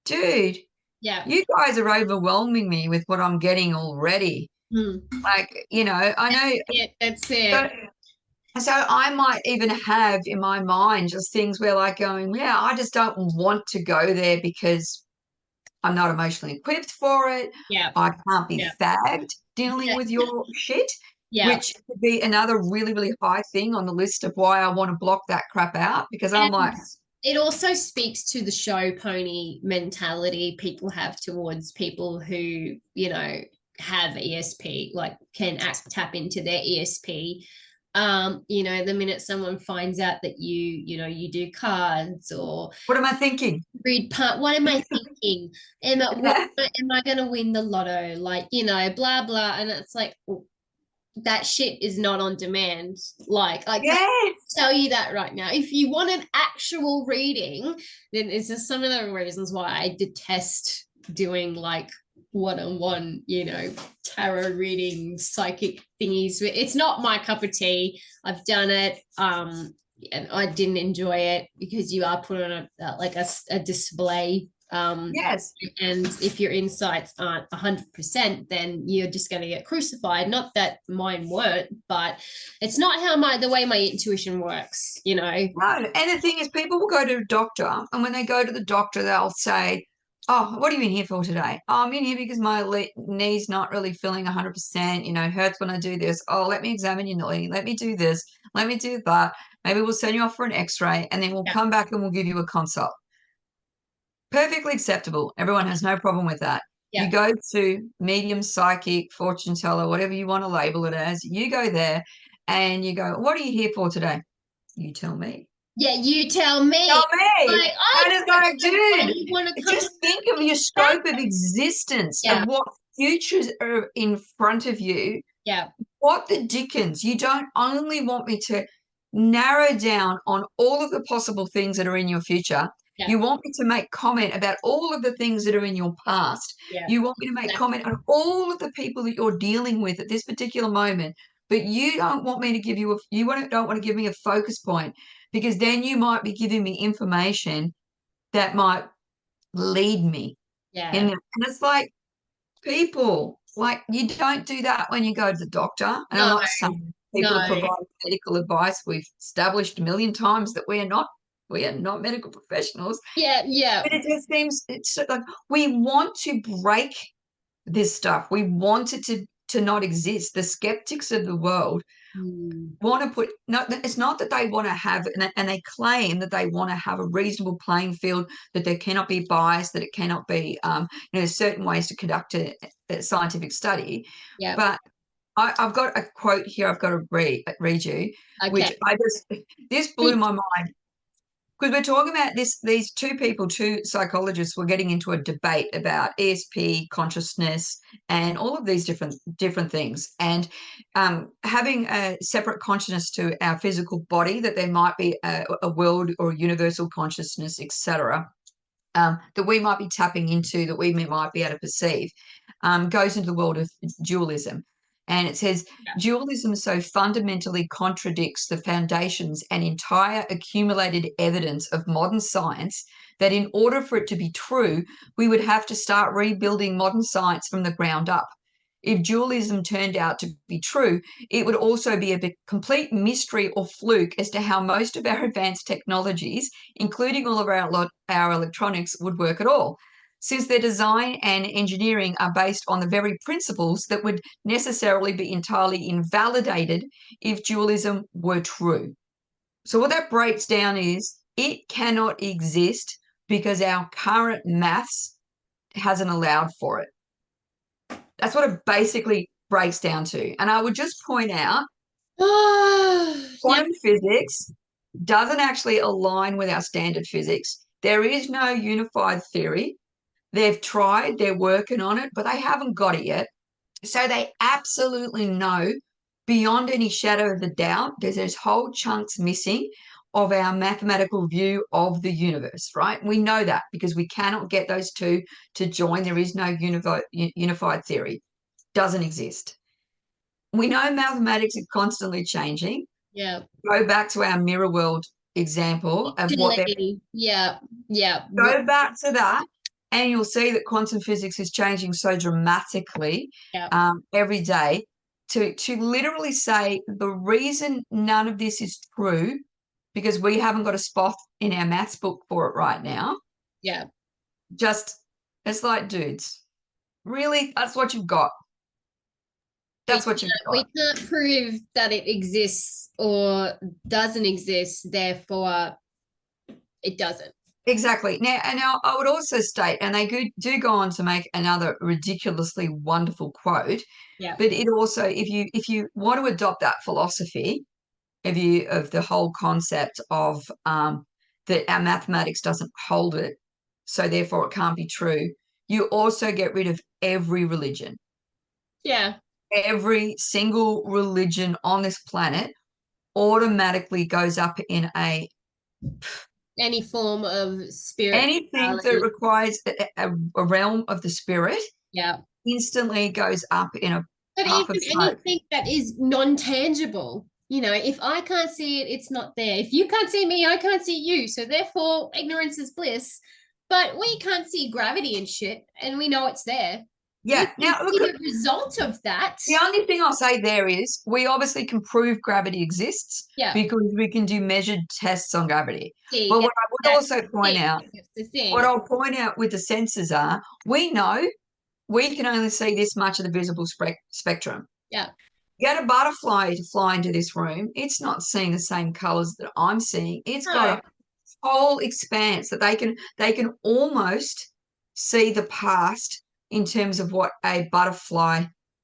Speaker 2: Dude, you guys are overwhelming me with what I'm getting already. Like, I know.
Speaker 1: That's it.
Speaker 2: So I might even have in my mind just things where like going, I just don't want to go there because I'm not emotionally equipped for it.
Speaker 1: Yeah.
Speaker 2: I can't be fagged dealing with your shit, which could be another really, really high thing on the list of why I want to block that crap out, because I'm like,
Speaker 1: it also speaks to the show pony mentality people have towards people who, you know, have ESP, like can tap into their ESP. You know, the minute someone finds out that you know, you do cards or
Speaker 2: What am I thinking?
Speaker 1: read part, what am I thinking? Am I going to win the lotto? Like, you know, blah blah, and it's like, that shit is not on demand. Like
Speaker 2: Yes.
Speaker 1: tell you that right now. If you want an actual reading, then it's just some of the reasons why I detest doing like one-on-one, you know, tarot reading, psychic thingies. It's not my cup of tea. I've done it. And I didn't enjoy it because you are put on a display.
Speaker 2: Yes.
Speaker 1: And if your insights aren't 100%, then you're just going to get crucified. Not that mine weren't, but it's not the way my intuition works, you know.
Speaker 2: No. And the thing is, people will go to a doctor, and when they go to the doctor, they'll say, "Oh, what are you in here for today?" "Oh, I'm in here because my knee's not really feeling 100%. You know, it hurts when I do this. Oh, let me examine your knee. Let me do this. Let me do that. Maybe we'll send you off for an X-ray, and then we'll come back and we'll give you a consult." Perfectly acceptable. Everyone has no problem with that.
Speaker 1: Yeah.
Speaker 2: You go to medium, psychic, fortune teller, whatever you want to label it as. You go there and you go, "What are you here for today?" "You tell me."
Speaker 1: Yeah, you tell me.
Speaker 2: Tell me.
Speaker 1: Like,
Speaker 2: And it's like, dude,
Speaker 1: you want to come
Speaker 2: just think of your scope of existence,
Speaker 1: yeah.
Speaker 2: of what futures are in front of you.
Speaker 1: Yeah.
Speaker 2: What the dickens? You don't only want me to narrow down on all of the possible things that are in your future.
Speaker 1: Yeah.
Speaker 2: You want me to make comment about all of the things that are in your past.
Speaker 1: Yeah.
Speaker 2: You want me to make comment on all of the people that you're dealing with at this particular moment. But you don't want me to give you don't want to give me a focus point, because then you might be giving me information that might lead me in
Speaker 1: Yeah.
Speaker 2: there. And it's like, people, like, you don't do that when you go to the doctor. And I'm
Speaker 1: No,
Speaker 2: not saying people
Speaker 1: no.
Speaker 2: are providing medical advice. We've established a million times that we are not medical professionals.
Speaker 1: Yeah, yeah.
Speaker 2: But it just seems it's like we want to break this stuff. We want it to not exist. The skeptics of the world want to put no, it's not that they want to have, and they claim that they want to have a reasonable playing field, that there cannot be bias, that it cannot be you know, certain ways to conduct a scientific study.
Speaker 1: Yeah.
Speaker 2: But I've got a quote here I've got to read you, which
Speaker 1: Okay.
Speaker 2: this blew my mind, because we're talking about these two psychologists were getting into a debate about ESP, consciousness, and all of these different things. And having a separate consciousness to our physical body, that there might be a world or universal consciousness, etc., that we might be tapping into, that we might be able to perceive, goes into the world of dualism. And it says, dualism so fundamentally contradicts the foundations and entire accumulated evidence of modern science that in order for it to be true, we would have to start rebuilding modern science from the ground up. If dualism turned out to be true, it would also be a complete mystery or fluke as to how most of our advanced technologies, including all of our electronics, would work at all, since their design and engineering are based on the very principles that would necessarily be entirely invalidated if dualism were true. So what that breaks down is, it cannot exist because our current maths hasn't allowed for it. That's what it basically breaks down to. And I would just point out, quantum physics doesn't actually align with our standard physics. There is no unified theory. They've tried, they're working on it, but they haven't got it yet. So they absolutely know, beyond any shadow of a doubt, there's whole chunks missing of our mathematical view of the universe, right? We know that because we cannot get those two to join. There is no unified theory. Doesn't exist. We know mathematics is constantly changing.
Speaker 1: Yeah.
Speaker 2: Go back to our mirror world example of what they're.
Speaker 1: Yeah. Yeah.
Speaker 2: Go back to that, and you'll see that quantum physics is changing so dramatically every day. To literally say the reason none of this is true, because we haven't got a spot in our maths book for it right now.
Speaker 1: Yeah.
Speaker 2: Just, it's like, dudes, really? That's what you've got? That's what you've got.
Speaker 1: We can't prove that it exists or doesn't exist. Therefore, it doesn't.
Speaker 2: Exactly. Now I would also state, and they do go on to make another ridiculously wonderful quote,
Speaker 1: Yeah.
Speaker 2: but it also, if you want to adopt that philosophy of the whole concept of that our mathematics doesn't hold it, so therefore it can't be true, you also get rid of every religion.
Speaker 1: Yeah.
Speaker 2: Every single religion on this planet automatically goes up in
Speaker 1: Any form of
Speaker 2: anything that
Speaker 1: spirituality.
Speaker 2: requires a realm of the spirit
Speaker 1: Yeah.
Speaker 2: instantly goes up in a
Speaker 1: But
Speaker 2: puff
Speaker 1: even
Speaker 2: of smoke.
Speaker 1: anything that is non-tangible, if I can't see it, it's not there. If you can't see me, I can't see you. So therefore, ignorance is bliss. But we can't see gravity and shit, and we know it's there. You
Speaker 2: Yeah.
Speaker 1: can
Speaker 2: Now, look,
Speaker 1: see the result of that.
Speaker 2: the only thing I'll say there is we obviously can prove gravity exists
Speaker 1: Yeah.
Speaker 2: because we can do measured tests on gravity.
Speaker 1: See,
Speaker 2: But
Speaker 1: and
Speaker 2: what I would
Speaker 1: that's
Speaker 2: also
Speaker 1: the
Speaker 2: point
Speaker 1: thing.
Speaker 2: out,
Speaker 1: That's the thing.
Speaker 2: what I'll point out with the sensors are, we know we can only see this much of the visible spectrum.
Speaker 1: Yeah.
Speaker 2: Get a butterfly to fly into this room, it's not seeing the same colors that I'm seeing. It's got
Speaker 1: No.
Speaker 2: a whole expanse that they can almost see the past in terms of what a butterfly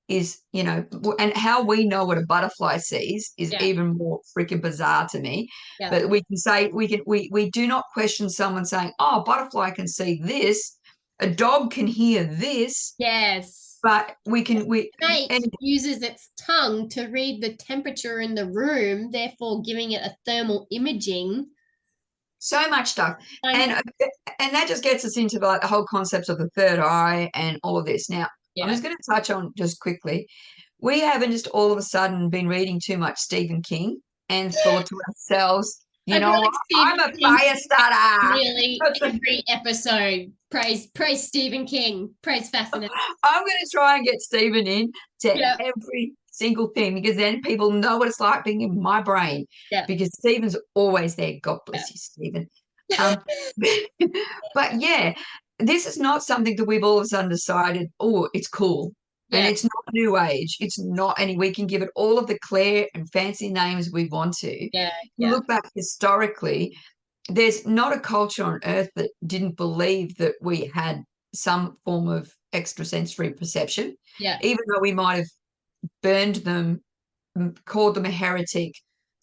Speaker 2: is, and how we know what a butterfly sees is
Speaker 1: Yeah.
Speaker 2: even more freaking bizarre to me.
Speaker 1: Yeah.
Speaker 2: But we do not question someone saying, oh, a butterfly can see this, a dog can hear this,
Speaker 1: Yes.
Speaker 2: but and
Speaker 1: Snake uses its tongue to read the temperature in the room, therefore giving it a thermal imaging.
Speaker 2: so much stuff.
Speaker 1: And
Speaker 2: And that just gets us into like the whole concept of the third eye and all of this. Now, I'm
Speaker 1: yeah,
Speaker 2: just going to touch on just quickly. We haven't just all of a sudden been reading too much Stephen King and thought to ourselves, you
Speaker 1: I feel
Speaker 2: know
Speaker 1: like
Speaker 2: what?
Speaker 1: Stephen
Speaker 2: I'm a
Speaker 1: King
Speaker 2: fire starter.
Speaker 1: really every episode. Praise Stephen King. Praise Fascinating.
Speaker 2: I'm going to try and get Stephen in to
Speaker 1: Yeah,
Speaker 2: every single thing because then people know what it's like being in my brain
Speaker 1: yeah,
Speaker 2: because Stephen's always there. God
Speaker 1: yeah.
Speaker 2: bless you, Stephen. Um, but yeah, this is not something that we've all of a sudden decided, oh, it's cool. And
Speaker 1: Yeah,
Speaker 2: it's not new age. It's not, and we can give it all of the clear and fancy names we want to.
Speaker 1: yeah,
Speaker 2: You
Speaker 1: yeah,
Speaker 2: look back historically, there's not a culture on earth that didn't believe that we had some form of extrasensory perception,
Speaker 1: yeah,
Speaker 2: even though we might have burned them, called them a heretic,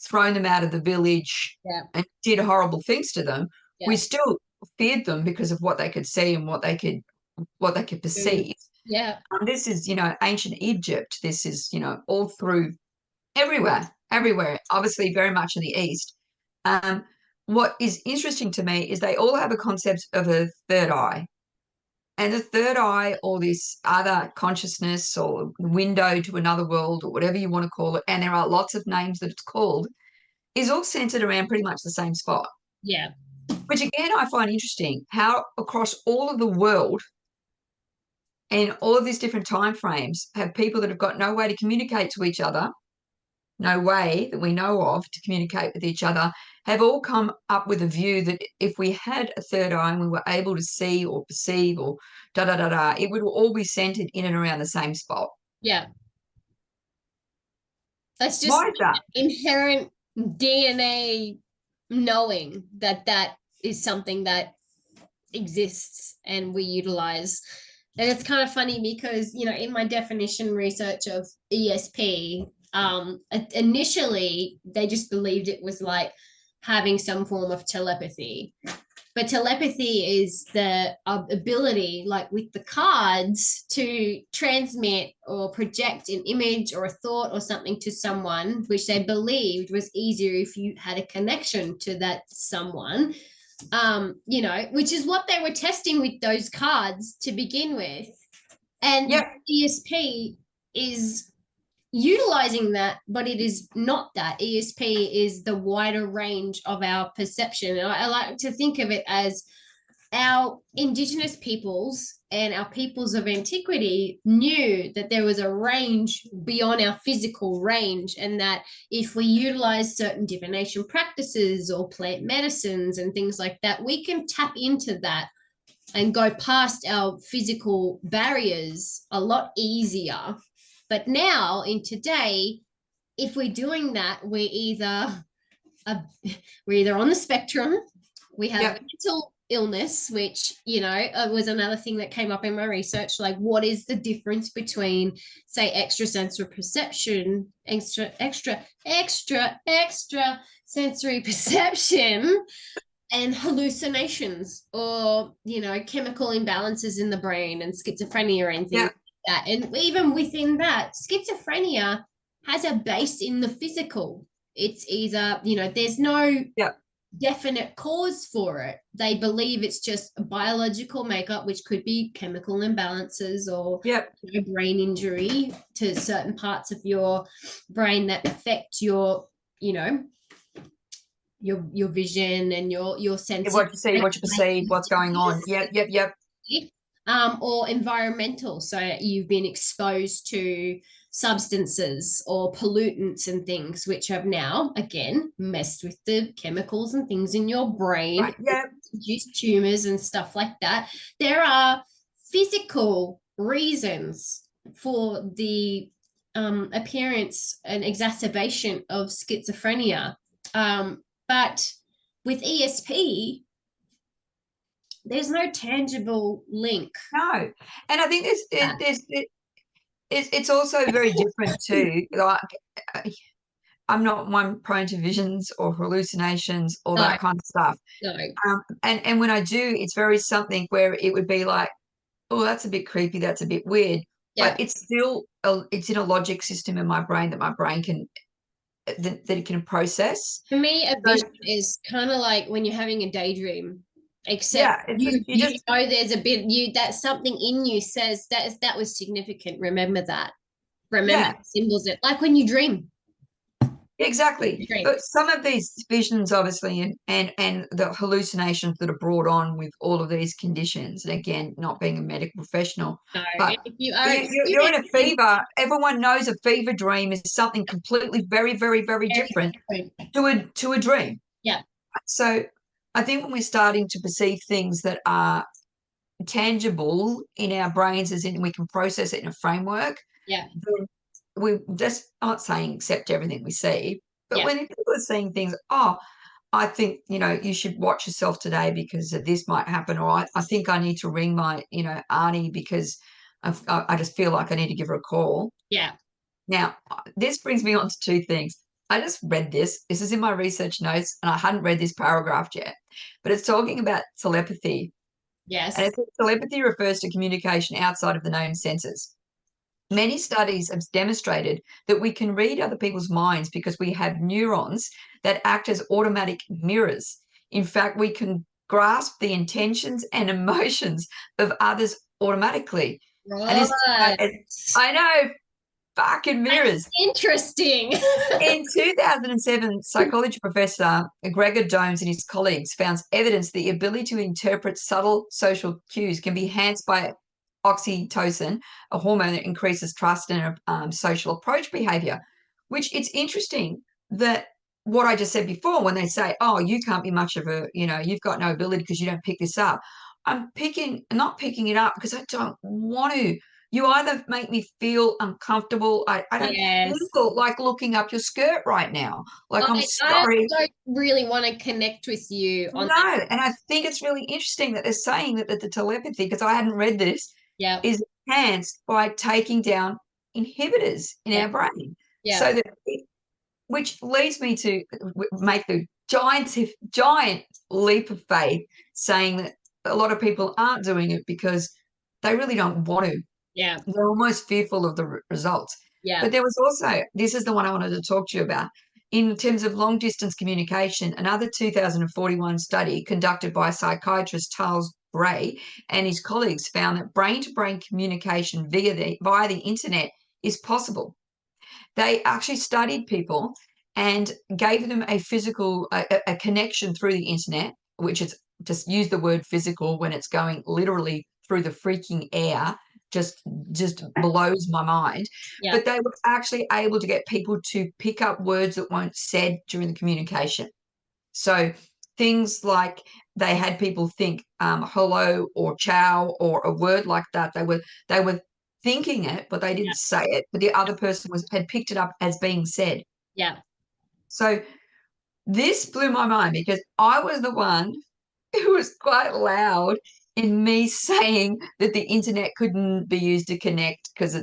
Speaker 2: thrown them out of the village,
Speaker 1: yeah,
Speaker 2: and did horrible things to them. We
Speaker 1: yeah.
Speaker 2: still feared them because of what they could see and what they could perceive.
Speaker 1: Yeah,
Speaker 2: This is, ancient Egypt. This is, all through everywhere. Obviously, very much in the East. What is interesting to me is they all have a concept of a third eye. And the third eye, or this other consciousness, or window to another world, or whatever you want to call it, and there are lots of names that it's called, is all centered around pretty much the same spot.
Speaker 1: yeah,
Speaker 2: Which again, I find interesting how across all of the world and all of these different time frames have people that have got no way to communicate to each other, no way that we know of to communicate with each other, have all come up with a view that if we had a third eye and we were able to see or perceive or da da da da, it would all be centered in and around the same spot.
Speaker 1: yeah. That's just
Speaker 2: Why is that?
Speaker 1: inherent DNA knowing that that is something that exists and we utilize. And it's kind of funny because, in my definition research of ESP, initially they just believed it was like having some form of telepathy. But telepathy is the ability, like with the cards, to transmit or project an image or a thought or something to someone, which they believed was easier if you had a connection to that someone. Which is what they were testing with those cards to begin with. And
Speaker 2: Yep.
Speaker 1: ESP is utilizing that, but it is not that. ESP is the wider range of our perception. And I like to think of it as our indigenous peoples and our peoples of antiquity knew that there was a range beyond our physical range, and that if we utilize certain divination practices or plant medicines and things like that, we can tap into that and go past our physical barriers a lot easier. But now in today, if we're doing that, we're either on the spectrum, We have mental illness, which, was another thing that came up in my research. Like, what is the difference between, say, extrasensory perception, extra sensory perception and hallucinations, or, chemical imbalances in the brain and schizophrenia and things like that. And even within that, schizophrenia has a base in the physical. It's either, there's no definite cause for it. They believe it's just a biological makeup, which could be chemical imbalances or brain injury to certain parts of your brain that affect your vision and your sense,
Speaker 2: what you see, what you perceive, what's going on. Yep.
Speaker 1: Or environmental. So you've been exposed to substances or pollutants and things which have now, again, messed with the chemicals and things in your brain, produced tumors and stuff like that. There are physical reasons for the appearance and exacerbation of schizophrenia. But with ESP, there's no tangible link.
Speaker 2: No. And I think it's also very different too. Like, I'm not one prone to visions or hallucinations, all that kind of stuff.
Speaker 1: No.
Speaker 2: And when I do, it's very something where it would be like, oh, that's a bit creepy, that's a bit weird. But it's still, it's in a logic system in my brain that my brain can, that it can process.
Speaker 1: For me, a vision is kind of like when you're having a daydream, except you know there's a bit, that something in you says that was significant. Remember that. Remember the symbols that, like when you dream.
Speaker 2: Exactly. But some of these visions, obviously, and the hallucinations that are brought on with all of these conditions, and again, not being a medical professional, but if you're in a fever, everyone knows a fever dream is something completely very, very, very different to a dream.
Speaker 1: Yeah.
Speaker 2: So I think when we're starting to perceive things that are tangible in our brains, as in we can process it in a framework, then we just aren't saying accept everything we see. But when people are seeing things, I think, you should watch yourself today because this might happen, or I think I need to ring my, auntie because I just feel like I need to give her a call.
Speaker 1: Yeah.
Speaker 2: Now, this brings me on to two things. I just read this. This is in my research notes, and I hadn't read this paragraph yet, but it's talking about telepathy.
Speaker 1: Yes.
Speaker 2: And it says telepathy refers to communication outside of the known senses. Many studies have demonstrated that we can read other people's minds because we have neurons that act as automatic mirrors. In fact, we can grasp the intentions and emotions of others automatically.
Speaker 1: Right.
Speaker 2: And I know, fucking mirrors.
Speaker 1: That's interesting.
Speaker 2: In 2007, psychology professor Gregor Domes and his colleagues found evidence the ability to interpret subtle social cues can be enhanced by oxytocin, a hormone that increases trust and social approach behavior, which it's interesting that what I just said before, when they say, oh, you can't be much of a, you've got no ability because you don't pick this up. I'm not picking it up because I don't want to. You either make me feel uncomfortable. I don't feel like looking up your skirt right now. Like, I'm sorry.
Speaker 1: I don't really want to connect with you on
Speaker 2: that. And I think it's really interesting that they're saying that the telepathy, because I hadn't read this, is enhanced by taking down inhibitors in our brain. So that, which leads me to make the giant leap of faith, saying that a lot of people aren't doing it because they really don't want to.
Speaker 1: Yeah.
Speaker 2: They're almost fearful of the results.
Speaker 1: Yeah.
Speaker 2: But there was also, this is the one I wanted to talk to you about, in terms of long distance communication, another 2041 study conducted by psychiatrist Charles Bray and his colleagues found that brain-to-brain communication via the internet is possible. They actually studied people and gave them a physical, a connection through the internet, which is, just use the word physical when it's going literally through the freaking air, just blows my mind. Yeah. But they were actually able to get people to pick up words that weren't said during the communication. So things like they had people think hello or ciao or a word like that. They were thinking it, but they didn't say it. But the other person had picked it up as being said.
Speaker 1: Yeah.
Speaker 2: So this blew my mind because I was the one it was quite loud in me saying that the internet couldn't be used to connect because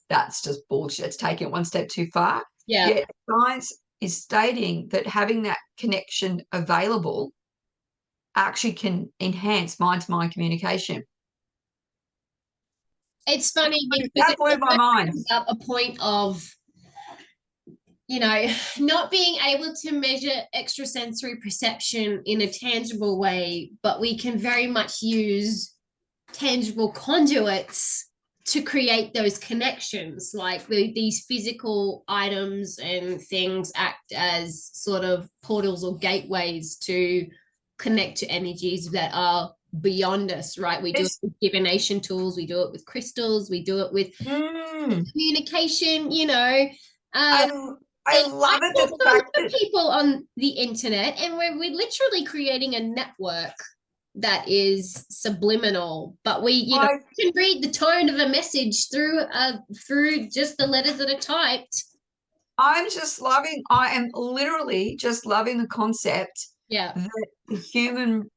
Speaker 2: that's just bullshit. It's taking it one step too far.
Speaker 1: Yeah.
Speaker 2: Yet science is stating that having that connection available actually can enhance mind-to-mind communication.
Speaker 1: It's funny because
Speaker 2: That
Speaker 1: it
Speaker 2: blew my mind.
Speaker 1: brings up a point of, you know, not being able to measure extrasensory perception in a tangible way, but we can very much use tangible conduits to create those connections. Like these physical items and things act as sort of portals or gateways to connect to energies that are beyond us, right? We do it with divination tools, we do it with crystals, we do it with communication, you know.
Speaker 2: I love it, the fact that
Speaker 1: people on the internet, and we're literally creating a network that is subliminal, but we, you know, can read the tone of a message through just the letters that are typed.
Speaker 2: I am literally just loving the concept that the human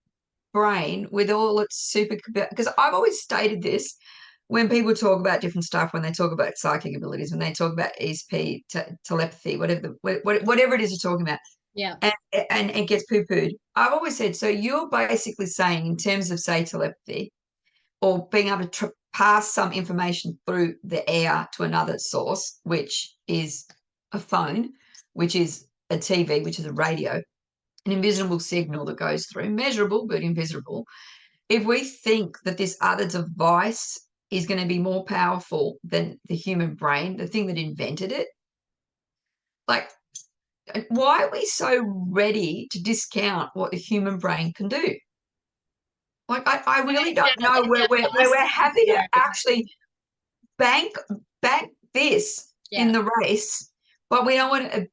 Speaker 2: brain, with all its super, because I've always stated this when people talk about different stuff, when they talk about psychic abilities, when they talk about ESP, telepathy, whatever it is you're talking about, and it gets poo-pooed. I've always said, so you're basically saying, in terms of, say, telepathy, or being able to pass some information through the air to another source, which is a phone, which is a TV, which is a radio, an invisible signal that goes through, measurable but invisible. If we think that this other device is going to be more powerful than the human brain, the thing that invented it, like, why are we so ready to discount what the human brain can do? Like, I really don't know where we're happy to actually bank this in the race, but we don't want to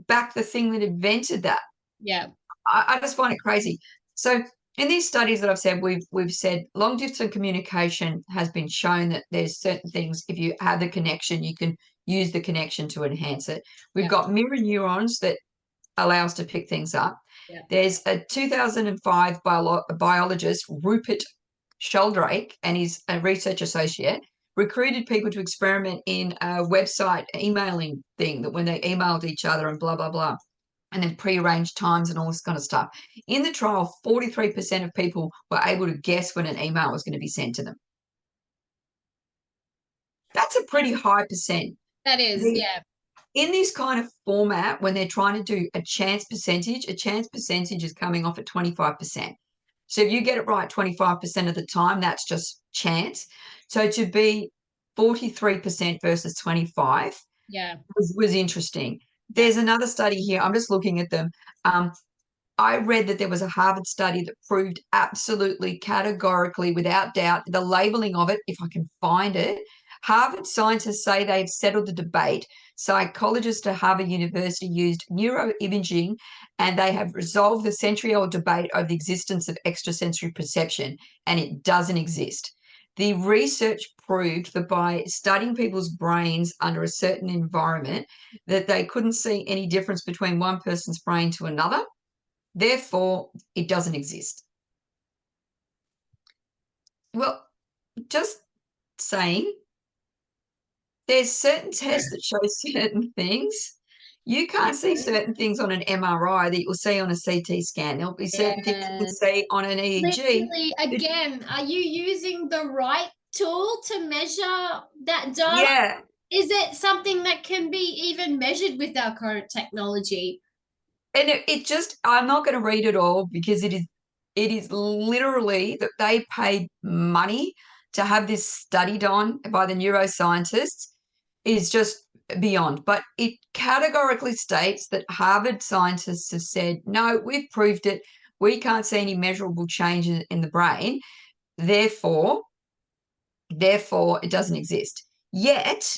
Speaker 2: back the thing that invented that.
Speaker 1: Yeah.
Speaker 2: I just find it crazy. So in these studies that I've said, we've said long distance communication has been shown that there's certain things, if you have the connection, you can use the connection to enhance it. We've got mirror neurons that allow us to pick things up. There's a 2005 biologist, Rupert Sheldrake, and he's a research associate, recruited people to experiment in a website emailing thing, that when they emailed each other and blah, blah, blah, and then prearranged times and all this kind of stuff. In the trial, 43% of people were able to guess when an email was going to be sent to them. That's a pretty high percent.
Speaker 1: That is, yeah.
Speaker 2: In this kind of format, when they're trying to do a chance percentage is coming off at 25%. So if you get it right 25% of the time, that's just chance. So to be 43% versus 25 was interesting. There's another study here. I'm just looking at them. I read that there was a Harvard study that proved absolutely categorically, without doubt, the labeling of it, if I can find it. Harvard scientists say they've settled the debate. Psychologists at Harvard University used neuroimaging, and they have resolved the century-old debate over the existence of extrasensory perception, and it doesn't exist. The research proved that by studying people's brains under a certain environment, that they couldn't see any difference between one person's brain to another. Therefore, it doesn't exist. Well, just saying, there's certain tests that show certain things. You can't see certain things on an MRI that you'll see on a CT scan. There'll be certain things you can see on an EEG.
Speaker 1: Literally, again, are you using the right tool to measure that data?
Speaker 2: Yeah.
Speaker 1: Is it something that can be even measured with our current technology?
Speaker 2: And it just, I'm not going to read it all, because it is literally that they paid money to have this study done by the neuroscientists, is just beyond. But it categorically states that Harvard scientists have said, no, we've proved it. We can't see any measurable changes in the brain. Therefore, it doesn't exist. Yet,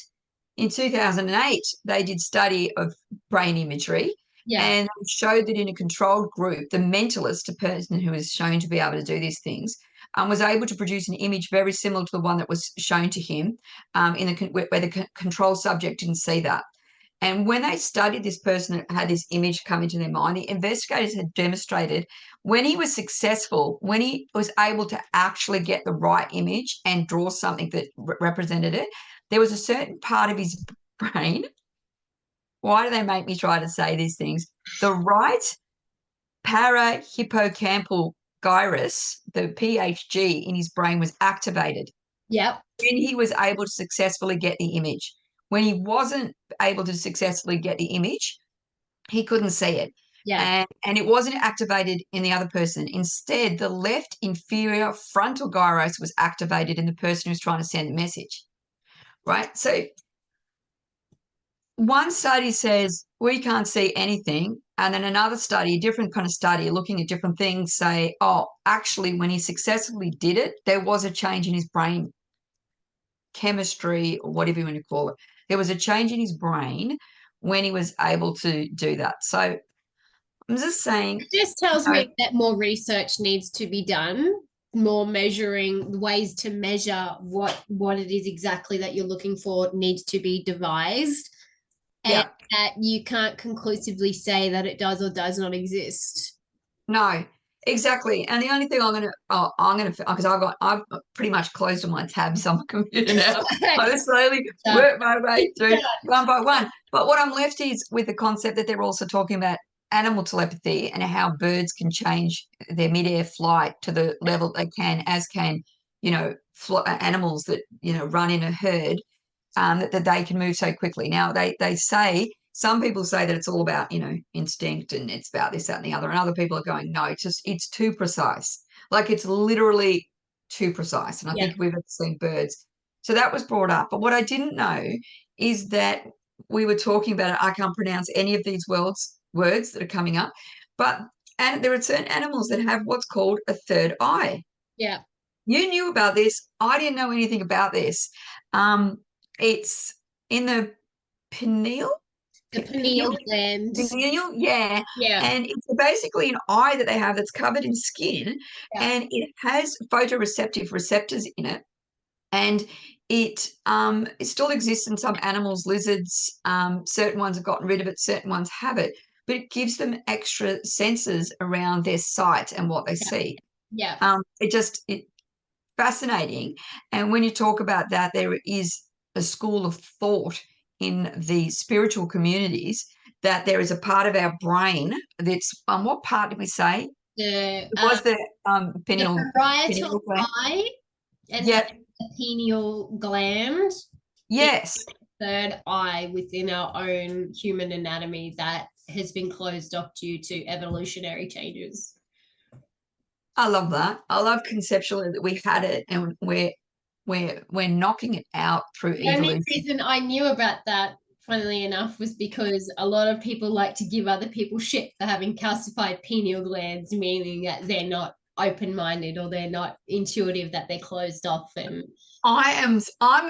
Speaker 2: in 2008, they did study of brain imagery, and showed that in a controlled group, the mentalist, a person who is shown to be able to do these things, was able to produce an image very similar to the one that was shown to him, where the control subject didn't see that. And when they studied this person that had this image come into their mind, the investigators had demonstrated when he was successful, when he was able to actually get the right image and draw something that represented it, there was a certain part of his brain. Why do they make me try to say these things? The right parahippocampal gyrus, the PHG in his brain, was activated.
Speaker 1: Yep.
Speaker 2: When he was able to successfully get the image. When he wasn't able to successfully get the image, he couldn't see it.
Speaker 1: Yeah.
Speaker 2: And it wasn't activated in the other person. Instead, the left inferior frontal gyrus was activated in the person who's trying to send the message, right? So one study says we can't see anything, and then another study, a different kind of study, looking at different things, say, oh, actually, when he successfully did it, there was a change in his brain chemistry, or whatever you want to call it. There was a change in his brain when he was able to do that. So I'm just saying.
Speaker 1: It just tells me that more research needs to be done, more measuring, ways to measure what it is exactly that you're looking for needs to be devised. And that you can't conclusively say that it does or does not exist.
Speaker 2: No, exactly. And the only thing because I've pretty much closed all my tabs on my computer now. I just slowly work my way through one by one. But what I'm left is with the concept that they're also talking about animal telepathy and how birds can change their mid-air flight to the level they can, as can, animals that, run in a herd, that they can move so quickly. Now, they say, some people say that it's all about, instinct and it's about this, that, and the other. And other people are going, no, it's too precise. Like, it's literally too precise. And I think we've seen birds. So that was brought up. But what I didn't know is that we were talking about it. I can't pronounce any of these words that are coming up. And there are certain animals that have what's called a third eye.
Speaker 1: Yeah.
Speaker 2: You knew about this. I didn't know anything about this. It's in the pineal.
Speaker 1: The pineal gland.
Speaker 2: Pineal, yeah.
Speaker 1: Yeah.
Speaker 2: And it's basically an eye that they have that's covered in skin, and it has photoreceptive receptors in it. And it still exists in some animals, lizards. Certain ones have gotten rid of it, certain ones have it. But it gives them extra senses around their sight and what they see.
Speaker 1: Yeah.
Speaker 2: It's fascinating. And when you talk about that, there is a school of thought in the spiritual communities that there is a part of our brain that's what part did we say?
Speaker 1: It
Speaker 2: was the pineal,
Speaker 1: the parietal
Speaker 2: gland.
Speaker 1: eye and the pineal gland.
Speaker 2: Yes.
Speaker 1: Third eye within our own human anatomy that has been closed off due to evolutionary changes.
Speaker 2: I love that. I love conceptually that we had it, and we're knocking it out through evolution. The only
Speaker 1: reason I knew about that, funnily enough, was because a lot of people like to give other people shit for having calcified pineal glands, meaning that they're not open-minded or they're not intuitive, that they're closed off. And
Speaker 2: I'm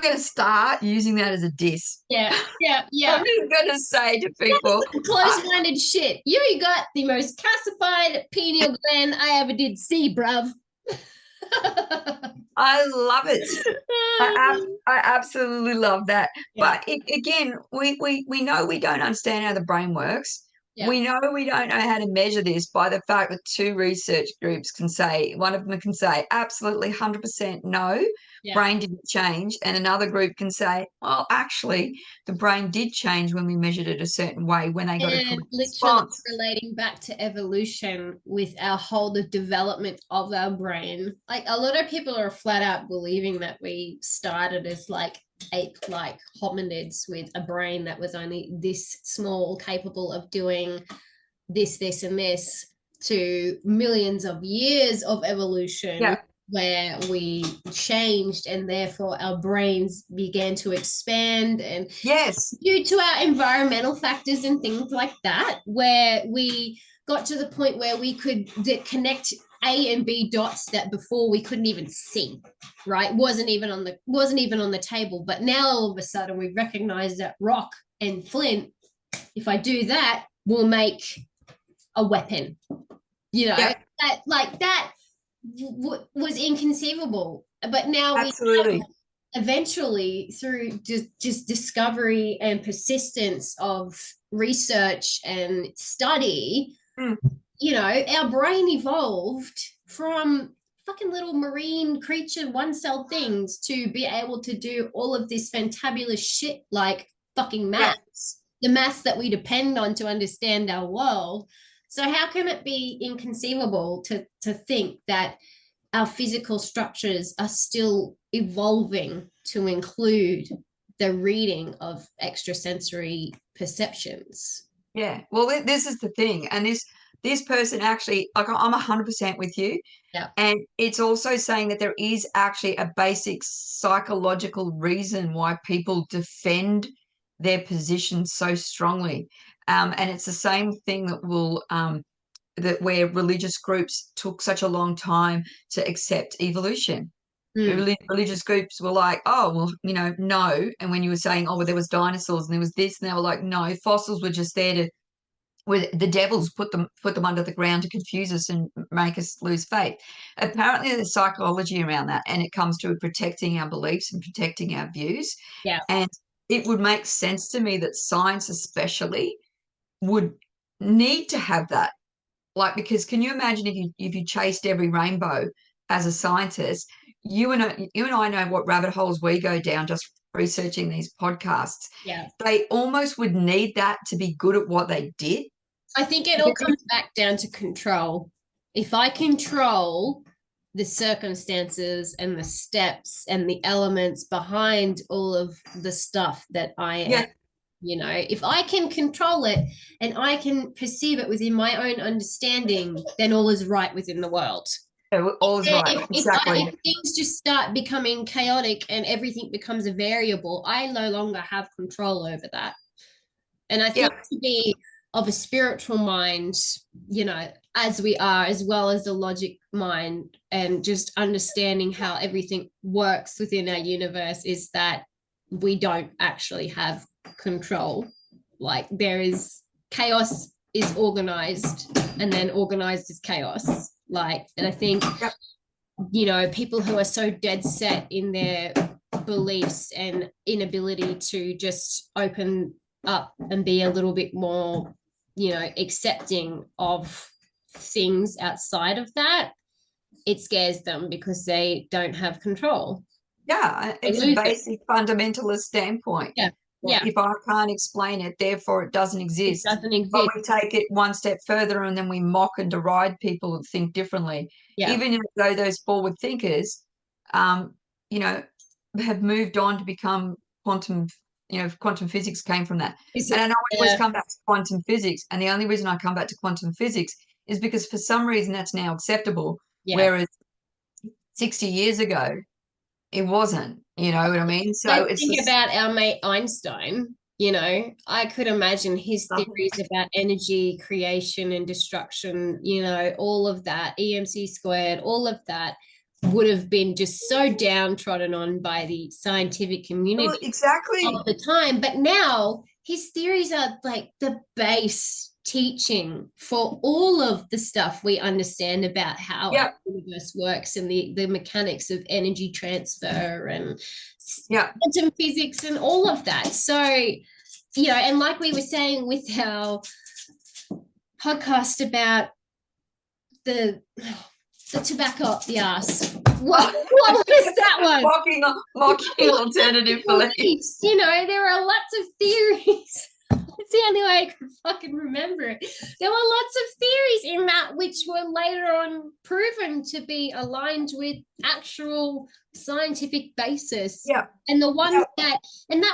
Speaker 2: going to start using that as a diss.
Speaker 1: Yeah.
Speaker 2: I'm just going to say to people,
Speaker 1: closed-minded shit. You got the most calcified pineal gland I ever did see, bruv.
Speaker 2: I love it. I absolutely love that. But again, we know we don't understand how the brain works. We know we don't know how to measure this by the fact that two research groups can say, one of them can say absolutely 100% no, brain didn't change. And another group can say, well, actually, the brain did change when we measured it a certain way, when they got a correct response.
Speaker 1: Relating back to evolution with our whole the development of our brain. Like, a lot of people are flat out believing that we started as like ape-like hominids with a brain that was only this small, capable of doing this, and this, to millions of years of evolution where we changed and therefore our brains began to expand, and due to our environmental factors and things like that, where we got to the point where we could connect A and B dots that before we couldn't even see, right? Wasn't even on the table. But now all of a sudden we recognize that rock and flint, if I do that, will make a weapon. That was inconceivable. But now
Speaker 2: absolutely.
Speaker 1: eventually through just discovery and persistence of research and study, you know, our brain evolved from fucking little marine creature one-cell things to be able to do all of this fantabulous shit like fucking maths, the maths that we depend on to understand our world. So how can it be inconceivable to think that our physical structures are still evolving to include the reading of extrasensory perceptions?
Speaker 2: Yeah. Well, this is the thing. And this person actually, like, I'm 100% with you.
Speaker 1: Yeah.
Speaker 2: And it's also saying that there is actually a basic psychological reason why people defend their position so strongly. And it's the same thing that will that where religious groups took such a long time to accept evolution. Religious groups were like, oh, well, you know, no. And when you were saying, oh, well, there was dinosaurs and there was this, and they were like, no, fossils were just there to, where the devils put them under the ground to confuse us and make us lose faith. Apparently, there's psychology around that, and it comes to protecting our beliefs and protecting our views.
Speaker 1: Yeah.
Speaker 2: And it would make sense to me that science, especially, would need to have that. Like, because can you imagine if you chased every rainbow as a scientist? You and I know what rabbit holes we go down just researching these podcasts.
Speaker 1: Yeah.
Speaker 2: They almost would need that to be good at what they did.
Speaker 1: I think it all comes back down to control. If I control the circumstances and the steps and the elements behind all of the stuff that I am, you know, if I can control it and I can perceive it within my own understanding, then all is right within the world.
Speaker 2: All is right. Exactly.
Speaker 1: If things just start becoming chaotic and everything becomes a variable, I no longer have control over that. And I think to be of a spiritual mind, you know, as we are, as well as a logic mind, and just understanding how everything works within our universe, is that we don't actually have control. Like, there is chaos is organized, and then organized is chaos. Like, and I think, you know, people who are so dead set in their beliefs and inability to just open up and be a little bit more, you know, accepting of things outside of that, it scares them because they don't have control.
Speaker 2: Yeah, it's a basic fundamentalist standpoint.
Speaker 1: Yeah. Yeah.
Speaker 2: If I can't explain it, therefore it doesn't exist.
Speaker 1: It doesn't exist.
Speaker 2: But we take it one step further and then we mock and deride people who think differently.
Speaker 1: Yeah.
Speaker 2: Even though those forward thinkers, you know, have moved on to become quantum, you know, quantum physics came from that. And I know I always come back to quantum physics. And the only reason I come back to quantum physics is because for some reason that's now acceptable. Yeah. Whereas 60 years ago, it wasn't, you know what I mean? So it's
Speaker 1: think about our mate Einstein, you know, I could imagine his theories about energy creation and destruction, you know, all of that, EMC squared, all of that would have been just so downtrodden on by the scientific community
Speaker 2: exactly
Speaker 1: all the time. But now his theories are like the base teaching for all of the stuff we understand about how our universe works and the mechanics of energy transfer and quantum physics and all of that. So, you know, and like we were saying with our podcast about the tobacco up the arse. What was that one?
Speaker 2: Mocking alternative beliefs.
Speaker 1: You know, there are lots of theories. It's the only way I can fucking remember it. There were lots of theories in that which were later on proven to be aligned with actual scientific basis.
Speaker 2: Yeah.
Speaker 1: And the ones that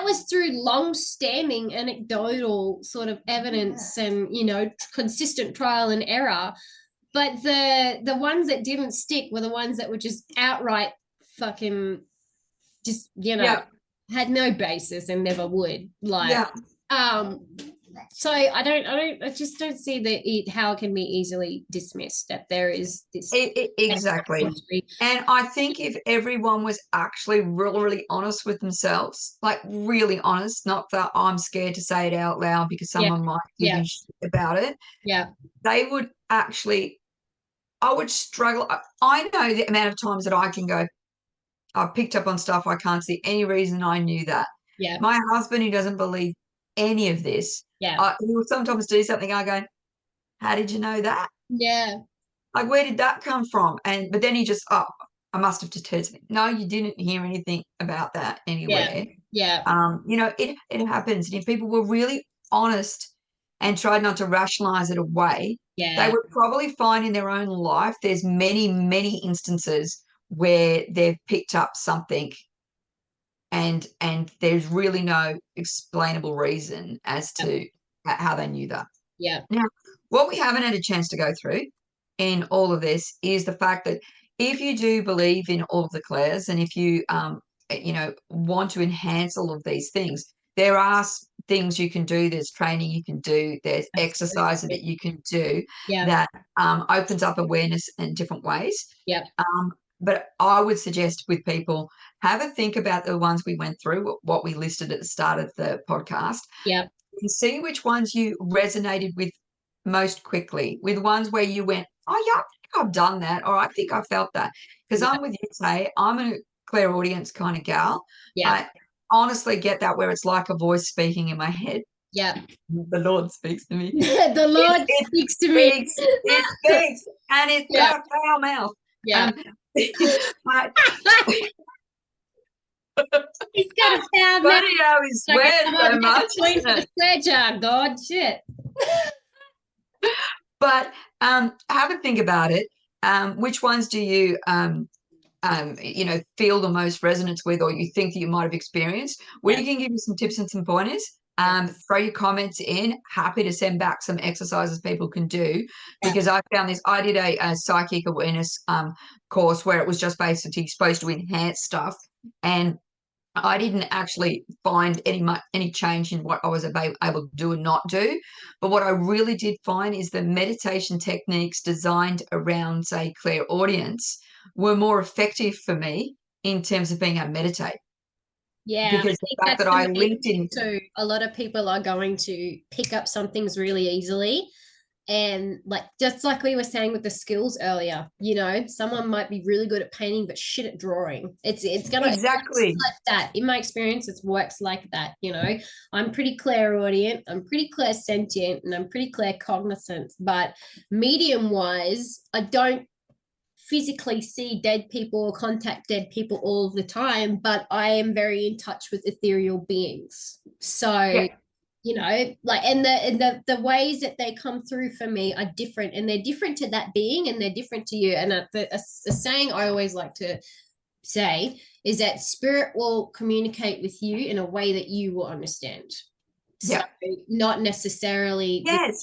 Speaker 1: was through long-standing anecdotal sort of evidence and, you know, consistent trial and error. But the ones that didn't stick were the ones that were just outright fucking just, you know, had no basis and never would. Like, so I just don't see how it can be easily dismissed that there is this.
Speaker 2: Exactly. And I think if everyone was actually really, really honest with themselves, like really honest, not that I'm scared to say it out loud because someone might give you shit about it.
Speaker 1: Yeah.
Speaker 2: They would actually, I would struggle. I know the amount of times that I can go, I've picked up on stuff. I can't see any reason I knew that.
Speaker 1: Yeah.
Speaker 2: My husband, who doesn't believe any of this,
Speaker 1: Yeah.
Speaker 2: he will sometimes do something. I go, how did you know that?
Speaker 1: Yeah.
Speaker 2: Like, where did that come from? But then he just, I must have just heard something. No, you didn't hear anything about that
Speaker 1: Yeah.
Speaker 2: anywhere.
Speaker 1: Yeah.
Speaker 2: It happens. And if people were really honest and tried not to rationalize it away, they
Speaker 1: Yeah.
Speaker 2: would probably find in their own life there's many, many instances where they've picked up something and there's really no explainable reason as to how they knew that.
Speaker 1: Yeah.
Speaker 2: Now, what we haven't had a chance to go through in all of this is the fact that if you do believe in all of the clairs, and if you want to enhance all of these things, there are things you can do. There's training you can do. There's exercises that you can do that opens up awareness in different ways.
Speaker 1: Yeah.
Speaker 2: But I would suggest with people, have a think about the ones we went through, what we listed at the start of the podcast.
Speaker 1: Yeah.
Speaker 2: And see which ones you resonated with most quickly, with ones where you went, oh, yeah, I think I've done that, or I think I felt that. Because I'm with you, Tay. I'm a clairaudience kind of gal.
Speaker 1: Yeah.
Speaker 2: I honestly get that where it's like a voice speaking in my head.
Speaker 1: Yeah.
Speaker 2: The Lord speaks to me.
Speaker 1: The Lord speaks to me.
Speaker 2: It speaks, and it's got a foul mouth.
Speaker 1: Yeah.
Speaker 2: But
Speaker 1: He's got a foul mouth.
Speaker 2: funny how he swears so much.
Speaker 1: Swear jar, God, shit.
Speaker 2: But have a think about it. Which ones do you feel the most resonance with, or you think that you might have experienced? We can give you some tips and some pointers. Throw your comments in. Happy to send back some exercises people can do, because I found this. I did a psychic awareness course where it was just basically supposed to enhance stuff, and I didn't actually find any change in what I was able to do and not do. But what I really did find is the meditation techniques designed around, say, clairaudience were more effective for me in terms of being able to meditate.
Speaker 1: Yeah,
Speaker 2: because the fact that I linked in.
Speaker 1: So a lot of people are going to pick up some things really easily. And just like we were saying with the skills earlier, someone might be really good at painting but shit at drawing. It's gonna
Speaker 2: Exactly
Speaker 1: like that. In my experience, it works like that. I'm pretty clairaudient, I'm pretty clairsentient, and I'm pretty claircognizant. But medium wise, I don't physically see dead people or contact dead people all the time, but I am very in touch with ethereal beings. So and the ways that they come through for me are different, and they're different to that being, and they're different to you. And a saying I always like to say is that spirit will communicate with you in a way that you will understand. So not necessarily
Speaker 2: yes,